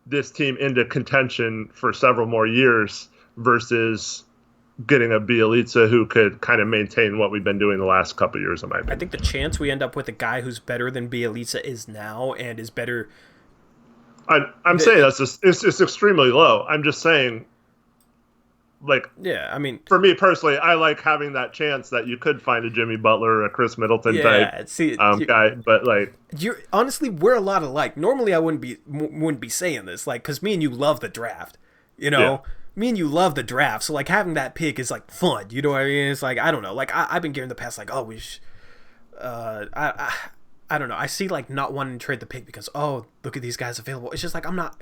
this team into contention for several more years versus getting a Bielitsa who could kind of maintain what we've been doing the last couple of years, in my opinion. I think the chance we end up with a guy who's better than Bielitsa is now and is better. I'm saying it's extremely low. I'm just saying, like, yeah, I mean, for me personally, I like having that chance that you could find a Jimmy Butler or a Chris Middleton type guy. But like, honestly, we're a lot alike. Normally, I wouldn't be saying this, like, because me and you love the draft, you know. Yeah. Me and you love the draft, so like having that pick is like fun. You know what I mean? It's like, I don't know. Like I've been getting the past, like, oh, I don't know. I see like not wanting to trade the pick because, oh, look at these guys available. It's just like, I'm not.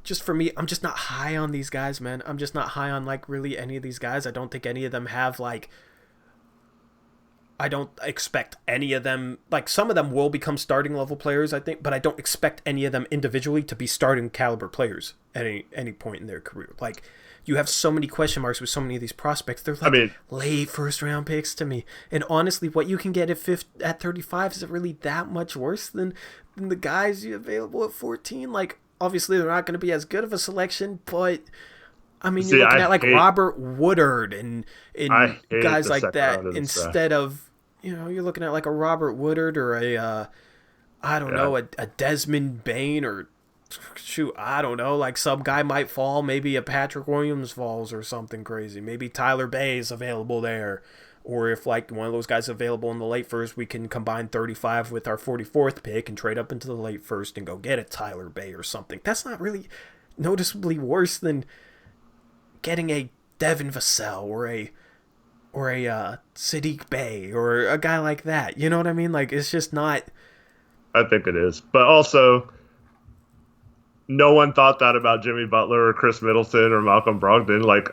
Just for me, I'm just not high on these guys, man. I'm just not high on like really any of these guys. I don't think any of them have like. I don't expect any of them, like, some of them will become starting level players, I think, but I don't expect any of them individually to be starting caliber players at any point in their career. Like, you have so many question marks with so many of these prospects. They're like late first round picks to me. And honestly, what you can get at 35 is really that much worse than the guys you available at 14. Like, obviously, they're not going to be as good of a selection, but I mean, you're looking at like Robert Woodard and guys like that instead of, you know, you're looking at like a Robert Woodard or a Desmond Bain or shoot, I don't know, like some guy might fall, maybe a Patrick Williams falls or something crazy. Maybe Tyler Bay is available there. Or if like one of those guys is available in the late first, we can combine 35 with our 44th pick and trade up into the late first and go get a Tyler Bay or something. That's not really noticeably worse than getting a Devin Vassell or a Sadiq Bey or a guy like that. You know what I mean? Like, it's just not. I think it is. But also, no one thought that about Jimmy Butler or Chris Middleton or Malcolm Brogdon. Like,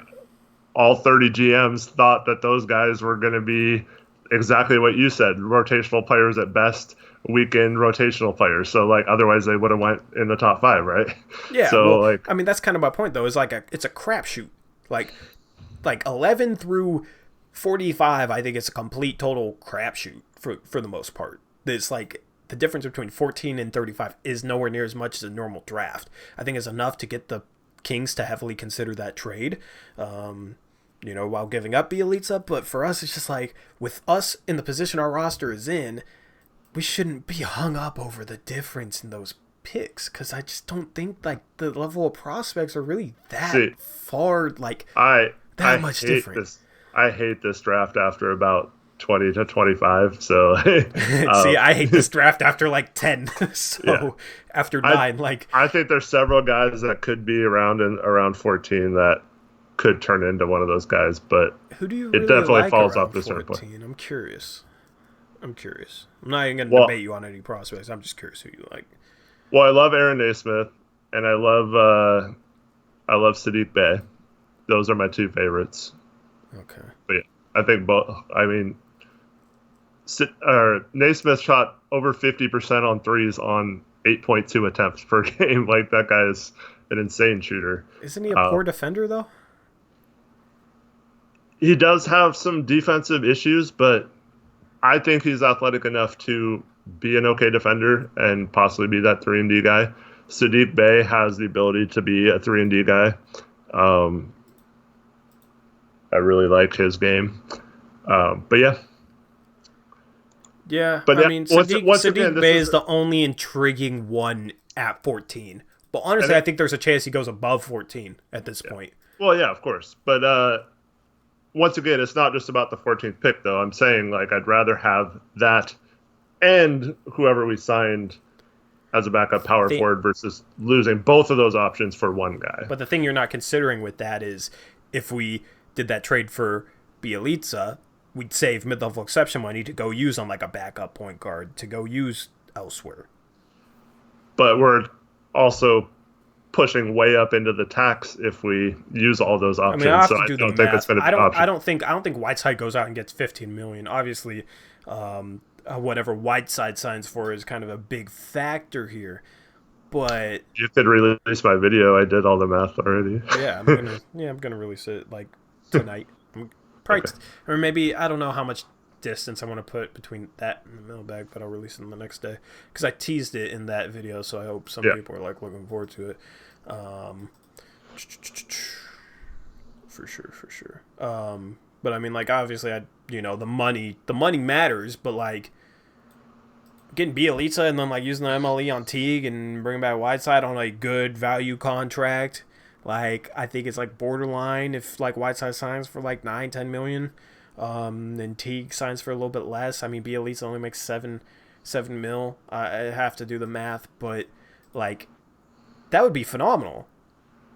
all 30 GMs thought that those guys were going to be exactly what you said, rotational players at best, weekend rotational players. So, like, otherwise they would have went in the top 5, right? Yeah, So, well, like, I mean, that's kind of my point, though. Is like it's a crapshoot. Like 11 through 45, I think it's a complete total crapshoot for the most part. It's like the difference between 14 and 35 is nowhere near as much as a normal draft. I think it's enough to get the Kings to heavily consider that trade, while giving up Bielitsa. But for us, it's just like, with us in the position our roster is in, we shouldn't be hung up over the difference in those picks, because I just don't think like the level of prospects are really that far, like that much different. I hate this draft after about 20 to 25. So see, I hate this draft after like 10. So yeah. After 9, I think there's several guys that could be around 14 that could turn into one of those guys, but who do you really it definitely like falls off the certain point. I'm curious. I'm not even gonna debate you on any prospects. I'm just curious who you like. Well, I love Aaron Naismith, and I love Sadiq Bey. Those are my 2 favorites. Okay. But yeah, I think both. I mean, Naismith shot over 50% on threes on 8.2 attempts per game. Like, that guy is an insane shooter. Isn't he a poor defender, though? He does have some defensive issues, but I think he's athletic enough to be an okay defender and possibly be that 3-and-D guy. Sadiq Bey has the ability to be a 3-and-D guy. I really like his game. But yeah. Yeah, but I mean, Sadiq Bey is the only intriguing one at 14. But honestly, I think there's a chance he goes above 14 at this point. Well, yeah, of course. But once again, it's not just about the 14th pick, though. I'm saying, like, I'd rather have that and whoever we signed as a backup power forward versus losing both of those options for one guy. But the thing you're not considering with that is, if we did that trade for Bielitsa, we'd save mid-level exception money to go use on like a backup point guard, to go use elsewhere. But we're also pushing way up into the tax if we use all those options. I don't think it's going to be an option. I don't think Whiteside goes out and gets $15 million. Obviously, whatever Whiteside signs for is kind of a big factor here. But you could release my video. I did all the math already. Yeah, I'm gonna release it like tonight. Probably, okay. Or maybe, I don't know how much distance I want to put between that and the mailbag, but I'll release it the next day because I teased it in that video, so I hope some people are like looking forward to it. For sure. But I mean, like, obviously, the money matters, but like getting Bielitsa and then like using the MLE on Teague and bringing back Whiteside on a good value contract. Like, I think it's like borderline if like Whiteside signs for like 9-10 million, and Teague signs for a little bit less. I mean, Bielitsa only makes seven mil. I have to do the math, but like that would be phenomenal.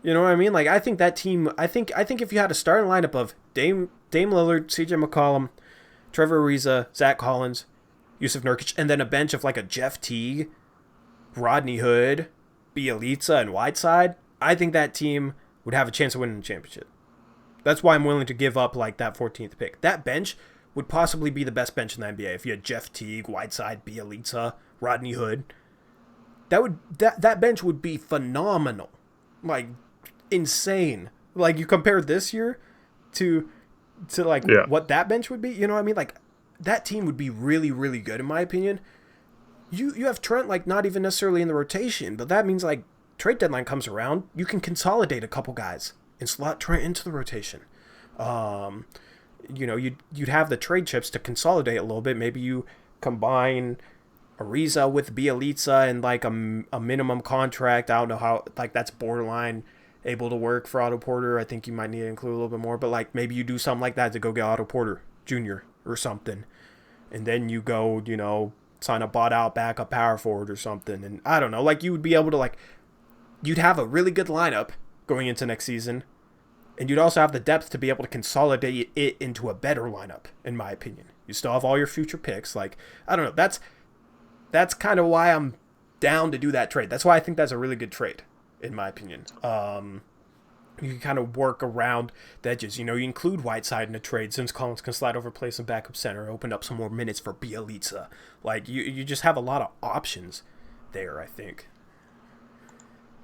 You know what I mean? Like, I think that team. I think if you had a starting lineup of Dame Lillard, CJ McCollum, Trevor Ariza, Zach Collins, Yusuf Nurkic, and then a bench of like a Jeff Teague, Rodney Hood, Bielitsa, and Whiteside, I think that team would have a chance of winning the championship. That's why I'm willing to give up like that 14th pick. That bench would possibly be the best bench in the NBA if you had Jeff Teague, Whiteside, Bielitsa, Rodney Hood. That bench would be phenomenal. Like, insane. Like, you compare this year to what that bench would be, you know what I mean? Like, that team would be really, really good in my opinion. You have Trent like not even necessarily in the rotation, but that means like trade deadline comes around, you can consolidate a couple guys and slot Trent into the rotation. You'd have the trade chips to consolidate a little bit. Maybe you combine Ariza with Bielitsa and like a minimum contract. I don't know how, like, that's borderline able to work for Otto Porter. I think you might need to include a little bit more, but like maybe you do something like that to go get Otto Porter Jr. or something, and then you go, sign a bought out backup power forward or something. And I don't know, like, you would be able to like you'd have a really good lineup going into next season, and you'd also have the depth to be able to consolidate it into a better lineup, in my opinion. You still have all your future picks. Like, I don't know. That's kind of why I'm down to do that trade. That's why I think that's a really good trade, in my opinion. You can kind of work around the edges. You include Whiteside in a trade since Collins can slide over, play some backup center, open up some more minutes for Bielitsa. Like, you just have a lot of options there, I think.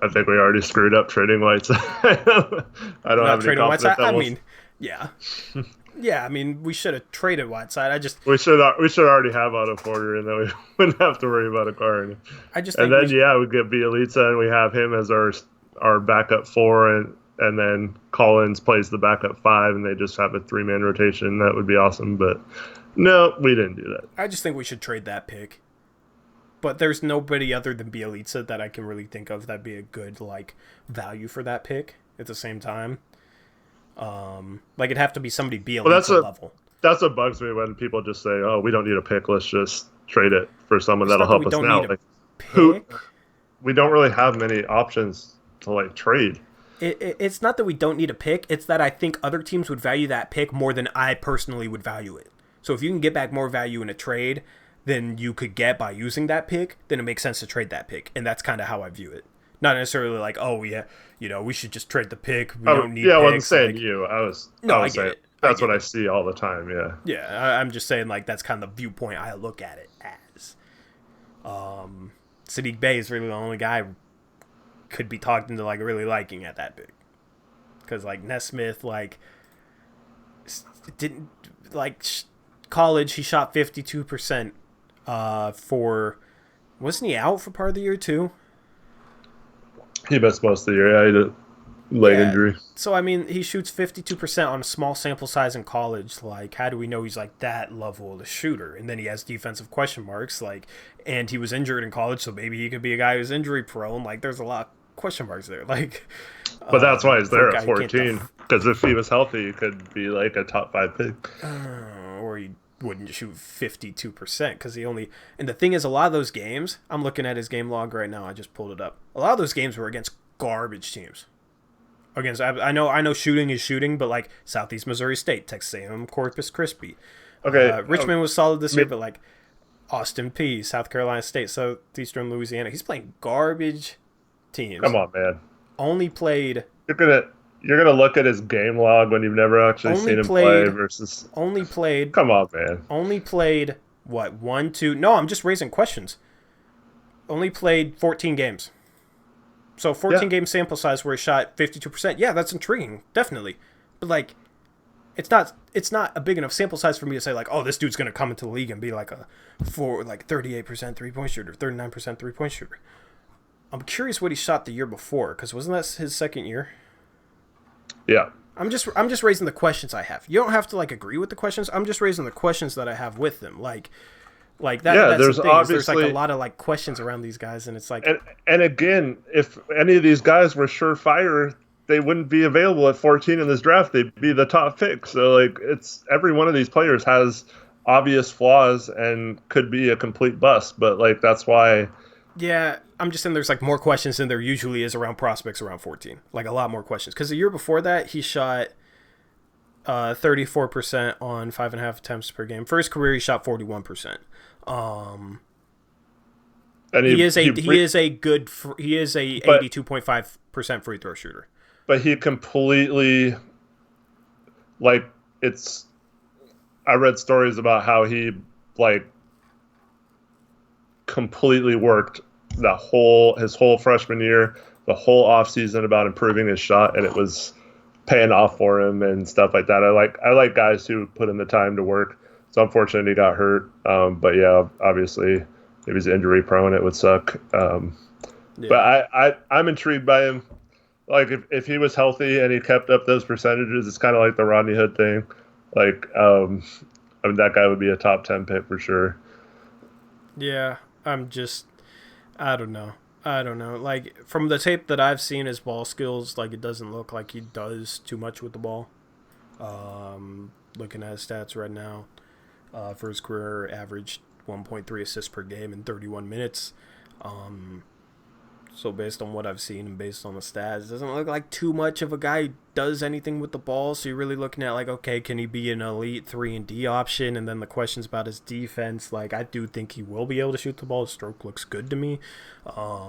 I think we already screwed up trading Whiteside. I don't have any confidence. I mean, yeah. Yeah, I mean, we should have traded Whiteside. We should already have Otto Porter, and then we wouldn't have to worry about a card. We get Bielitsa, and we have him as our backup 4, and then Collins plays the backup 5, and they just have a 3-man rotation. That would be awesome, but no, we didn't do that. I just think we should trade that pick. But there's nobody other than Bielitsa that I can really think of that'd be a good value for that pick at the same time. It'd have to be somebody Bielitsa level. That's what bugs me when people just say, "Oh, we don't need a pick. Let's just trade it for someone that'll help us now." We don't really have many options to trade. It's not that we don't need a pick. It's that I think other teams would value that pick more than I personally would value it. So if you can get back more value in a trade than you could get by using that pick, then it makes sense to trade that pick. And that's kind of how I view it. Not necessarily we should just trade the pick. We don't need picks. I wasn't saying you. I get saying, it. That's what I see all the time, yeah. Yeah, I'm just saying, that's kind of the viewpoint I look at it as. Sadiq Bey is really the only guy could be talked into really liking at that big, because Nesmith didn't college. He shot 52% wasn't he out for part of the year too? He missed most of the year. Yeah, he did leg injury. So I mean, he shoots 52% on a small sample size in college. How do we know he's that level of a shooter? And then he has defensive question marks. And he was injured in college, so maybe he could be a guy who's injury prone. There's a lot of question marks there. But that's why he's there at 14. Because if he was healthy, he could be a top 5 pick. Or he wouldn't shoot 52% because he only. And the thing is, a lot of those games, I'm looking at his game log right now. I just pulled it up. A lot of those games were against garbage teams. I know shooting is shooting, but Southeast Missouri State, Texas A&M, Corpus Christi. Okay. Richmond was solid this year, but Austin Peay, South Carolina State, Southeastern Louisiana. He's playing garbage teams. Come on, man. Only played. You're gonna look at his game log when you've never actually seen him play versus. Only played. Come on, man. Only played what 1, 2? No, I'm just raising questions. Only played 14 games. So 14 game sample size where he shot 52%. Yeah, that's intriguing, definitely. But it's not a big enough sample size for me to say oh, this dude's gonna come into the league and be a 38% 3-point shooter, 39% 3-point shooter. I'm curious what he shot the year before, because wasn't that his second year? Yeah. I'm just raising the questions I have. You don't have to agree with the questions. I'm just raising the questions that I have with them. That. Yeah, that's there's the thing, obviously there's a lot of questions around these guys, and it's and again, if any of these guys were surefire, they wouldn't be available at 14 in this draft. They'd be the top pick. So it's every one of these players has obvious flaws and could be a complete bust. But that's why. Yeah, I'm just saying there's more questions than there usually is around prospects around 14. A lot more questions, because the year before that he shot 34% on 5.5 attempts per game. For his career, he shot 41%. And he is a 82.5% free throw shooter. But he completely I read stories about how he completely worked his whole freshman year, the whole offseason about improving his shot, and it was paying off for him and stuff like that. I like guys who put in the time to work. It's unfortunate he got hurt. But yeah, obviously if he's injury prone, it would suck. But I'm intrigued by him. If he was healthy and he kept up those percentages, it's kind of like the Rodney Hood thing. That guy would be a top 10 pick for sure. Yeah, I don't know. From the tape that I've seen, his ball skills, it doesn't look like he does too much with the ball. Looking at his stats right now, for his career, averaged 1.3 assists per game in 31 minutes. So based on what I've seen and based on the stats, it doesn't look like too much of a guy who does anything with the ball. So you're really looking at like, okay, can he be an elite 3-and-D option? And then the questions about his defense, like I do think he will be able to shoot the ball. His stroke looks good to me. But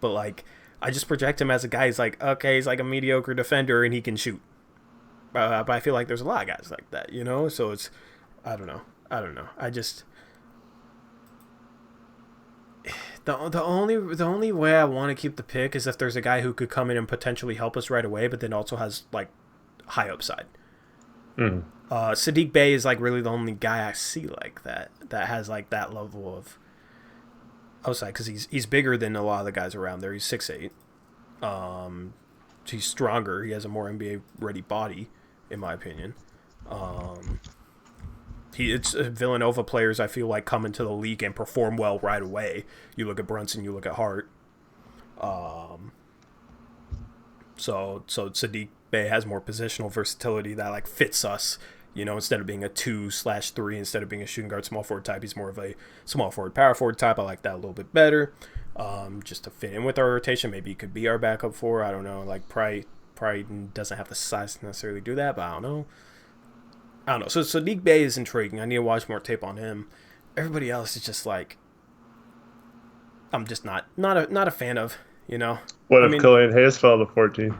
like I just project him as a guy who's like, okay, he's like a mediocre defender and he can shoot. But I feel like there's a lot of guys like that, you know? So it's, I don't know. I just... The only way I want to keep the pick is if there's a guy who could come in and potentially help us right away, but then also has like high upside. Sadiq Bey is like really the only guy I see like that has like that level of upside because he's bigger than a lot of the guys around there. He's 6'8". He's stronger. He has a more NBA ready body, in my opinion. It's Villanova players I feel like come into the league and perform well right away. You look at Brunson, you look at Hart. So Sadiq Bey has more positional versatility that like fits us. You know, instead of being a 2/3, instead of being a shooting guard small forward type, he's more of a small forward power forward type. I like that a little bit better. Just to fit in with our rotation, maybe he could be our backup four. I don't know. Like probably doesn't have the size to necessarily do that, but I don't know. So Sadiq Bey is intriguing. I need to watch more tape on him. Everybody else is just like, I'm just not a fan of, you know. What if Killian Hayes fell to 14?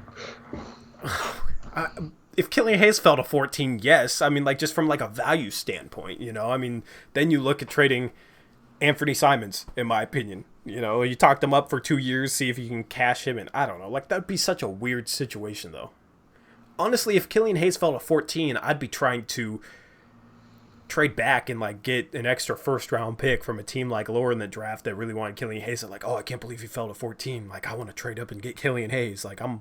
If Killian Hayes fell to 14, yes. I mean, like just from like a value standpoint, you know. I mean, then you look at trading Anthony Simons, in my opinion. You know, you talked him up for 2 years, see if you can cash him in. I don't know. Like that'd be such a weird situation, though. Honestly, if Killian Hayes fell to 14, I'd be trying to trade back and like get an extra first-round pick from a team like lower in the draft that really wanted Killian Hayes. They're like, oh, I can't believe he fell to 14. Like, I want to trade up and get Killian Hayes. Like, I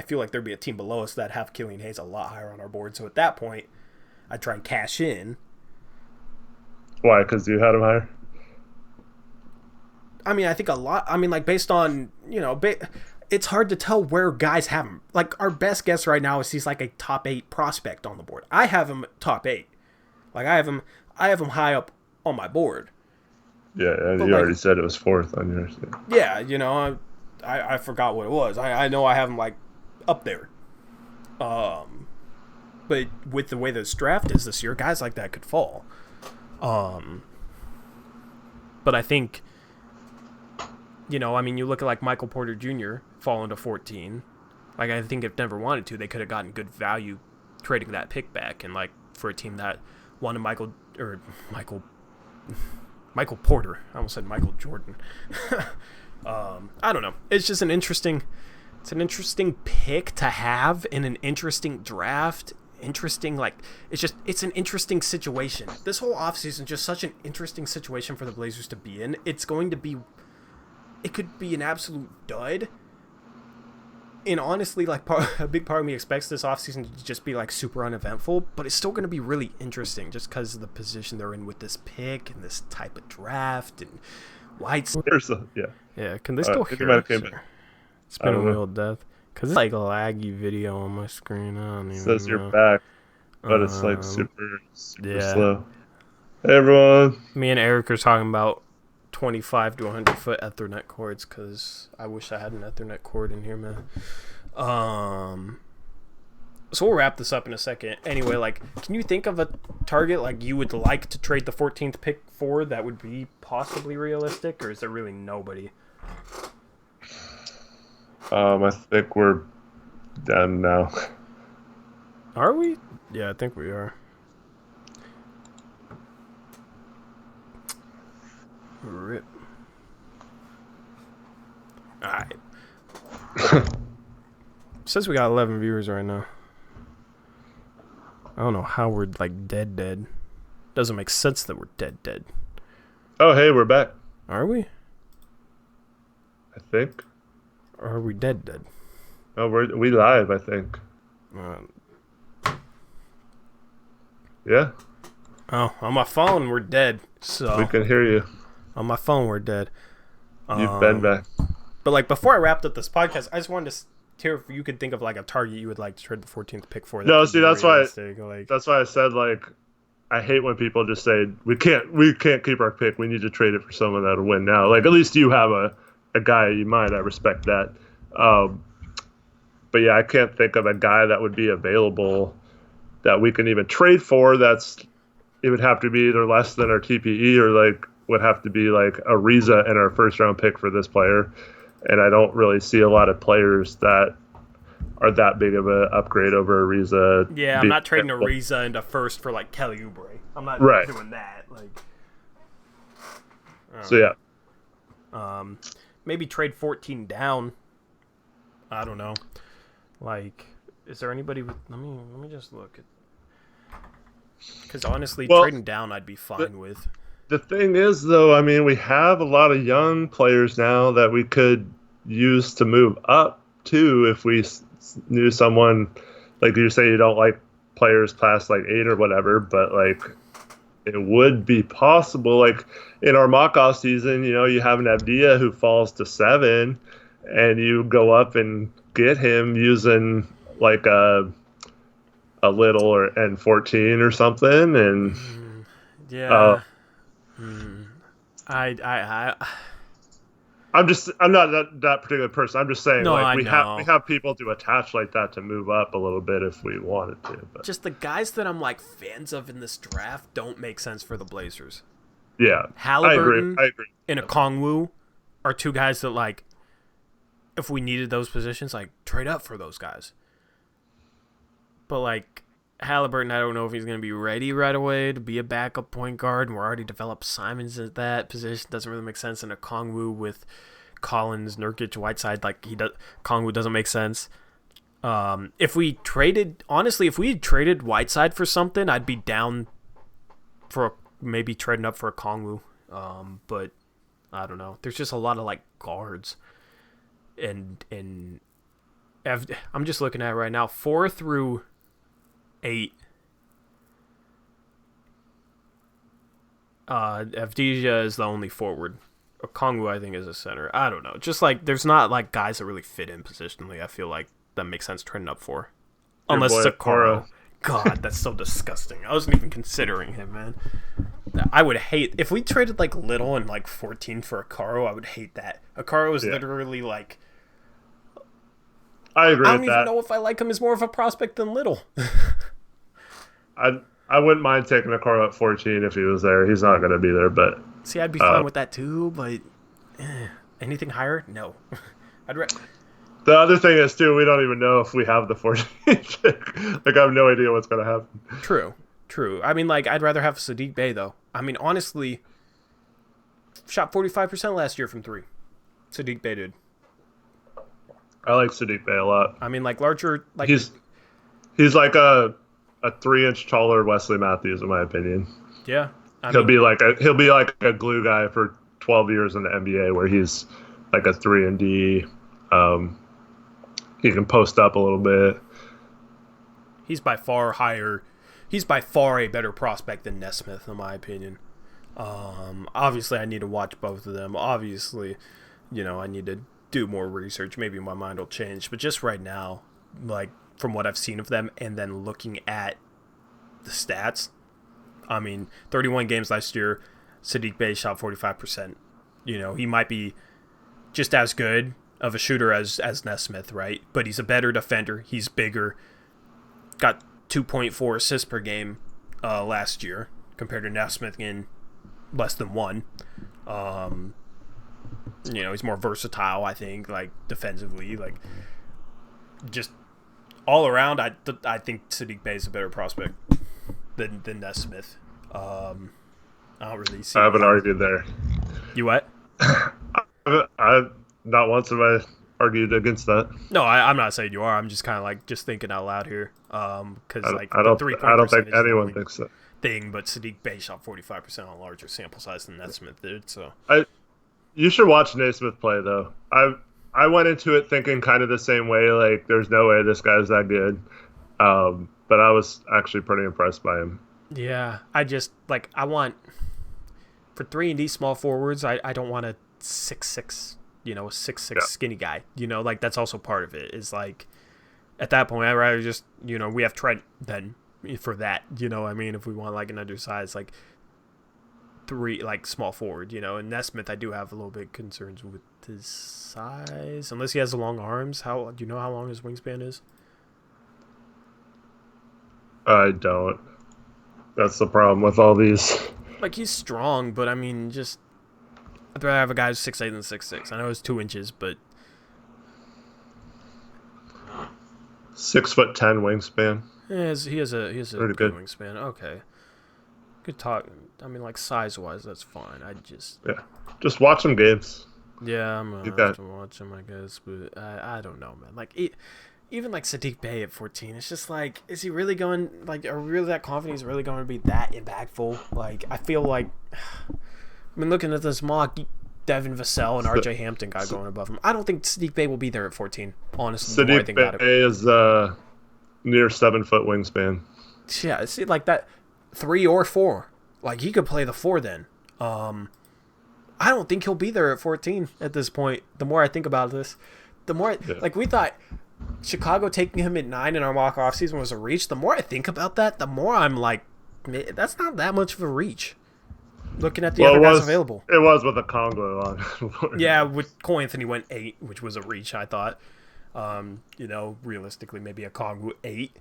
feel like there'd be a team below us that have Killian Hayes a lot higher on our board. So at that point, I'd try and cash in. Why? Because you had him higher? I mean, I think a lot. I mean, like based on, you know, it's hard to tell where guys have him. Like, our best guess right now is he's like a top 8 prospect on the board. I have him top 8. Like, I have him high up on my board. Yeah, you already said it was 4th on yours. Yeah, you know, I forgot what it was. I know I have him, like, up there. But with the way this draft is this year, guys like that could fall. But I think... You know, I mean, you look at like Michael Porter Jr. falling to 14. Like, I think if Denver wanted to, they could have gotten good value trading that pick back. And like for a team that wanted Michael Porter, I almost said Michael Jordan. I don't know. It's just an interesting pick to have in an interesting draft. Interesting, like it's an interesting situation. This whole offseason is just such an interesting situation for the Blazers to be in. It could be an absolute dud. And honestly, like a big part of me expects this offseason to just be like super uneventful, but it's still going to be really interesting just because of the position they're in with this pick and this type of draft and White's. Yeah, can they still hear us? It's been a real death. Because it's like a laggy video on my screen. I don't even know. It says you're back, but it's like super slow. Hey, everyone. Me and Eric are talking about 25 to 100 foot Ethernet cords because I wish I had an Ethernet cord in here, man. So we'll wrap this up in a second. Anyway, like, can you think of a target like you would like to trade the 14th pick for that would be possibly realistic, or is there really nobody? I think we're done now. Are we? Yeah, I think we are. Rip. Alright. Says we got 11 viewers right now. I don't know how we're like dead. Doesn't make sense that we're dead. Oh, hey, we're back. Are we? I think. Or are we dead? Oh, we live, I think. Yeah. Oh, on my phone we're dead. So we can hear you. On my phone we're dead. You've been back. But like before I wrapped up this podcast, I just wanted to hear if you could think of like a target you would like to trade the 14th pick for. No, see, that's why I said like I hate when people just say we can't keep our pick. We need to trade it for someone that'll win now. Like at least you have a guy you mind. I respect that. Um, but yeah, I can't think of a guy that would be available that we can even trade for. It would have to be either less than our TPE or like would have to be like a Riza and our first round pick for this player. And I don't really see a lot of players that are that big of an upgrade over Ariza. Yeah, I'm not trading Ariza into first for like Kelly Oubre. I'm not doing that. Like, so yeah, maybe trade 14 down. I don't know. Like, is there anybody with? Let me just look at. Because honestly, trading down, I'd be fine with. The thing is, though, I mean, we have a lot of young players now that we could use to move up too if we knew someone. Like you say, you don't like players past like 8 or whatever, but like it would be possible. Like in our mock-off season, you have an Avdia who falls to 7, and you go up and get him using like a little and 14 or something, and I'm not that particular person. I'm just saying, we have people to attach like that to move up a little bit if we wanted to. But just the guys that I'm like fans of in this draft don't make sense for the Blazers. Yeah, Halliburton I agree. And Okongwu are two guys that like, if we needed those positions, like trade up for those guys. But like Halliburton, I don't know if he's going to be ready right away to be a backup point guard, and we're already developed Simons at that position. Doesn't really make sense. And Okongwu with Collins, Nurkic, Whiteside, like Okongwu doesn't make sense. If we traded Whiteside for something, I'd be down for maybe trading up for Okongwu. But I don't know. There's just a lot of like guards, and I'm just looking at it right now, 4 through 8. Avdija is the only forward. Okongwu, I think, is a center. I don't know. Just like there's not like guys that really fit in positionally. I feel like that makes sense trading up for, unless it's Okoro. God, that's so disgusting. I wasn't even considering him, man. I would hate if we traded like Little and like 14 for Okoro. I would hate that. Okoro is literally like. I agree. I don't even know if I like him as more of a prospect than Little. I wouldn't mind taking Okoro at 14 if he was there. He's not going to be there, but see, I'd be fine with that too. But anything higher, no. The other thing is too, we don't even know if we have the 14. Like I have no idea what's going to happen. True. I mean, like I'd rather have Sadiq Bey though. I mean, honestly, shot 45% last year from 3. Sadiq Bey did. I like Sadiq Bey a lot. I mean, like larger, like he's like a 3-inch taller Wesley Matthews, in my opinion. Yeah, he'll be like a glue guy for 12 years in the NBA, where he's like a 3-and-D. He can post up a little bit. He's by far a better prospect than Nesmith, in my opinion. Obviously, I need to watch both of them. Obviously, I need to do more research. Maybe my mind will change, but just right now, like from what I've seen of them and then looking at the stats, I mean, 31 games last year, Sadiq Bey shot 45%. He might be just as good of a shooter as Nesmith, right? But he's a better defender. He's bigger. Got 2.4 assists per game last year compared to Nesmith in less than 1. He's more versatile, I think, like defensively, like just all around. I think Sadiq Bey is a better prospect than Nesmith. I don't really see. I haven't argued there. You what? I not once have I argued against that. No, I'm not saying you are. I'm just kind of like just thinking out loud here. Because like I don't think anyone thinks that thing, but Sadiq Bey shot 45% on a larger sample size than Nesmith did. So you should watch Naismith play though. I went into it thinking kind of the same way. Like, there's no way this guy's that good. But I was actually pretty impressed by him. Yeah, I want for 3-and-D small forwards. I don't want a 6'6", a 6'6" skinny guy. Like that's also part of it. Is like at that point I'd rather just we have Trent then for that. I mean, if we want like an undersized like three, like small forward, and Nesmith I do have a little bit concerns with his size, unless he has long arms. How do you know how long his wingspan is? I don't. That's the problem with all these. Like, he's strong, but I mean, just I'd rather have a guy who's 6'8" than 6'6". I know it's 2 inches, but 6'10" wingspan. he has a Pretty good wingspan. Okay, good talk. I mean, like size wise, that's fine. Just watch some games. Yeah, I'm gonna have to watch him, I guess, but I don't know, man. Like even like Sadiq Bey at 14, it's just like, is he really going? Like, are we really that confident he's really going to be that impactful? Like, I feel like, I mean, looking at this mock, Devin Vassell and RJ Hampton got going above him. I don't think Sadiq Bey will be there at 14. Honestly, Sadiq Bey is near 7 foot wingspan. Yeah, see, like that 3 or 4. Like, he could play the 4 then. I don't think he'll be there at 14 at this point. The more I think about this, the more like we thought Chicago taking him at 9 in our mock offseason was a reach. The more I think about that, the more I'm like, that's not that much of a reach. Looking at the other guys available. It was with a Congo on. Yeah, with Cole Anthony went 8, which was a reach, I thought. Realistically, maybe a Congo 8.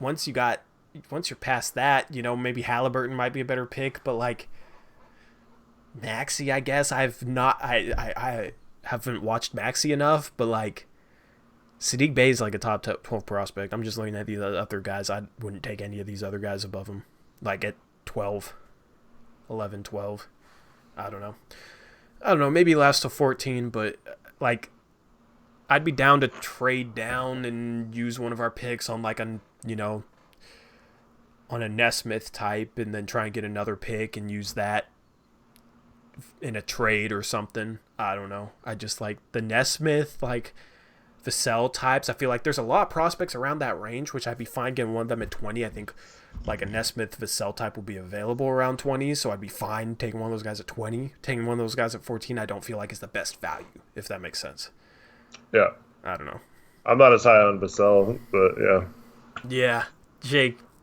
Once you're past that, maybe Halliburton might be a better pick, but like Maxey, I guess I haven't watched Maxey enough, but like Sadiq Bey is like a top 12 prospect. I'm just looking at the other guys. I wouldn't take any of these other guys above him. Like at 12, 11, 12. I don't know. Maybe last to 14, but like I'd be down to trade down and use one of our picks on like on a Nesmith type, and then try and get another pick and use that in a trade or something. I don't know. I just like the Nesmith, like Vassell types. I feel like there's a lot of prospects around that range, which I'd be fine getting one of them at 20. I think like a Nesmith Vassell type will be available around 20, so I'd be fine taking one of those guys at 20. Taking one of those guys at 14, I don't feel like is the best value, if that makes sense. Yeah. I don't know. I'm not as high on Vassell, but yeah. Yeah.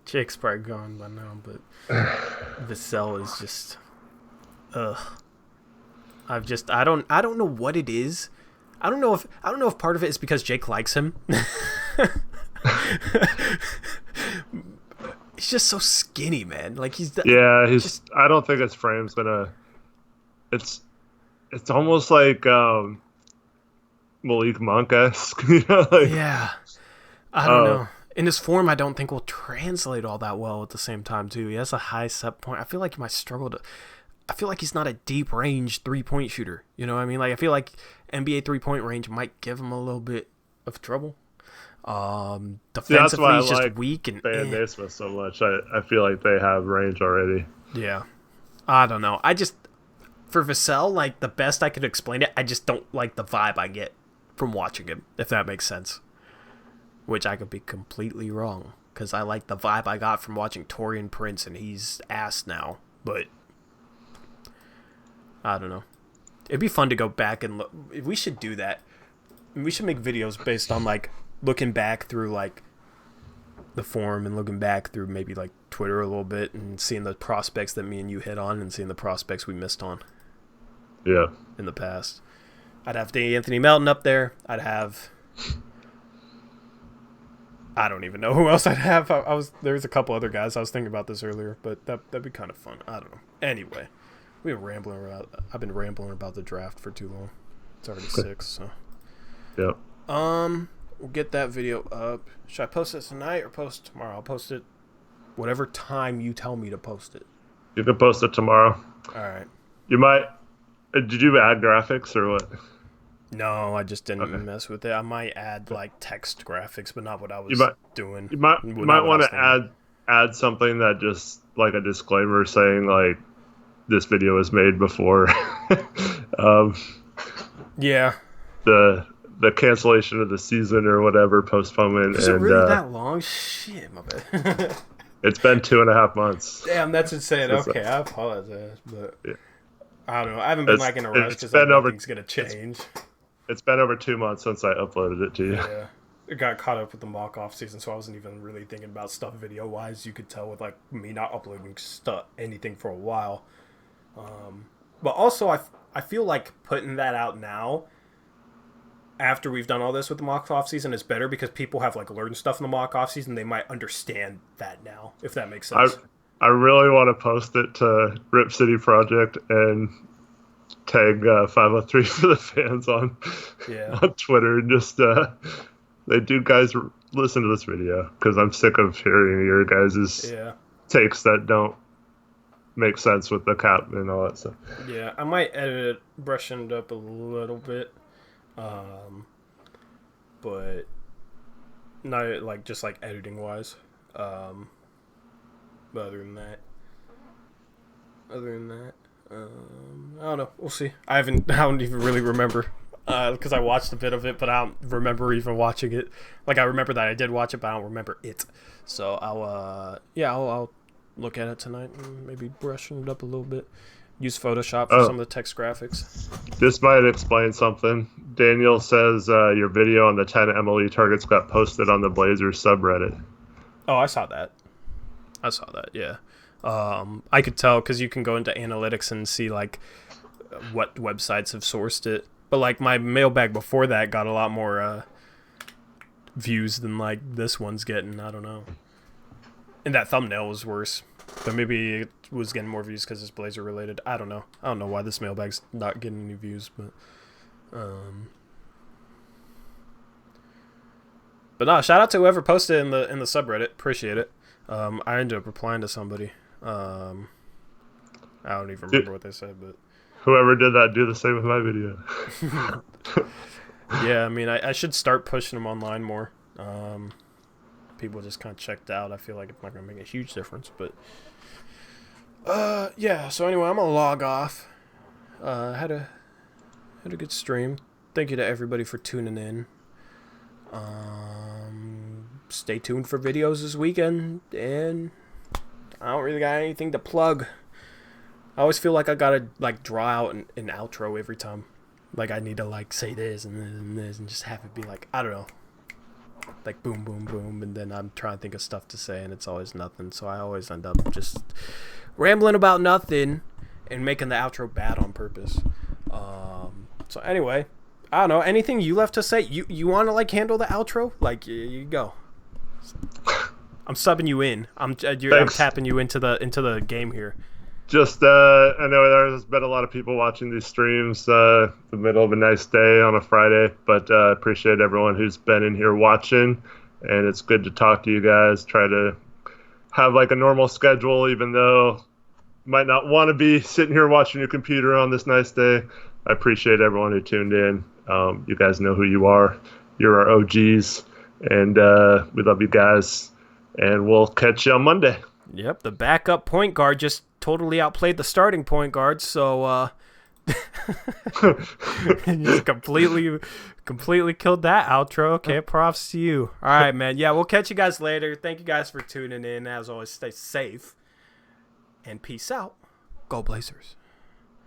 Jake's probably gone by now, but Vassell is just I don't know what it is. I don't know if part of it is because Jake likes him. He's just so skinny, man. Like I don't think his frame's gonna. It's almost like Malik Monk-esque. Yeah. I don't know. In his form, I don't think will translate all that well at the same time too. He has a high set point. I feel like he might struggle to. I feel like he's not a deep range 3-point shooter. You know what I mean? Like I feel like NBA 3-point range might give him a little bit of trouble. Defensively, he's just weak and Van Naismith so much. I feel like they have range already. Yeah, I don't know. For Vassell, like the best I could explain it, I just don't like the vibe I get from watching him. If that makes sense, which I could be completely wrong because I like the vibe I got from watching Taurean Prince, and he's ass now, but. I don't know. It'd be fun to go back and look. We should do that. We should make videos based on like looking back through like the forum and looking back through maybe like Twitter a little bit and seeing the prospects that me and you hit on and seeing the prospects we missed on. Yeah. In the past. I'd have Anthony Melton up there. I'd have. I don't even know who else I'd have. There's a couple other guys. I was thinking about this earlier, but that'd be kind of fun. I don't know. Anyway. I've been rambling about the draft for too long. It's already 6, so. Yep. We'll get that video up. Should I post it tonight or post tomorrow? I'll post it whatever time you tell me to post it. You can post it tomorrow. All right. You might. Did you add graphics or what? No, I just didn't mess with it. I might add like text graphics, but not what I was doing. You might want to add something that just like a disclaimer saying like. This video was made before yeah the cancellation of the season or whatever, postponement. Is it really that long? Shit, my bad. It's been 2.5 months. Damn, that's insane. Okay, I apologize, but yeah. I don't know. I haven't been like in a rush because nothing's gonna change. It's been over 2 months since I uploaded it to you. Yeah. It got caught up with the mock off season, so I wasn't even really thinking about stuff video wise. You could tell with like me not uploading anything for a while. But also, I feel like putting that out now, after we've done all this with the mock off season, is better because people have like learned stuff in the mock off season. They might understand that now, if that makes sense. I really want to post it to Rip City Project and tag 503 for the fans on Twitter and just they do guys listen to this video because I'm sick of hearing your guys' takes that don't make sense with the cap and all that stuff. Yeah, I might edit it, brushing it up a little bit, but not like just like editing wise. But other than that, I don't know. We'll see. I don't even really remember because I watched a bit of it, but I don't remember even watching it. Like I remember that I did watch it, but I don't remember it. So I'll look at it tonight and maybe brushing it up a little bit. Use Photoshop for some of the text graphics. This might explain something. Daniel says your video on the 10 MLE targets got posted on the Blazers subreddit. Oh, I saw that. Yeah. I could tell because you can go into analytics and see like what websites have sourced it. But like my mailbag before that got a lot more views than like this one's getting. I don't know. And that thumbnail was worse. But maybe it was getting more views because it's Blazer related. I don't know. I don't know why this mailbag's not getting any views, but no, shout out to whoever posted in the subreddit. Appreciate it. I ended up replying to somebody. I don't even remember what they said, but whoever did that, do the same with my video. Yeah, I mean, I should start pushing them online more. People just kind of checked out. I feel like it's not gonna make a huge difference, but yeah. So anyway, I'm gonna log off. Had a good stream. Thank you to everybody for tuning in. Stay tuned for videos this weekend, and I don't really got anything to plug. I always feel like I gotta like draw out an outro every time. Like I need to like say this and this and this and just have it be like, I don't know, like boom, boom, boom, and then I'm trying to think of stuff to say and it's always nothing. So I always end up just rambling about nothing and making the outro bad on purpose. So anyway, I don't know. Anything you left to say? You want to like handle the outro? Like you go. I'm subbing you in. I'm tapping you into the game here. Just I know there's been a lot of people watching these streams the middle of a nice day on a Friday, but appreciate everyone who's been in here watching, and it's good to talk to you guys. Try to have like a normal schedule, even though you might not want to be sitting here watching your computer on this nice day. I appreciate everyone who tuned in. You guys know who you are. You're our OGs, and we love you guys, and we'll catch you on Monday. Yep, the backup point guard just totally outplayed the starting point guard, so just completely killed that outro. Okay, props to you. All right, man. Yeah, we'll catch you guys later. Thank you guys for tuning in. As always, stay safe and peace out. Go Blazers.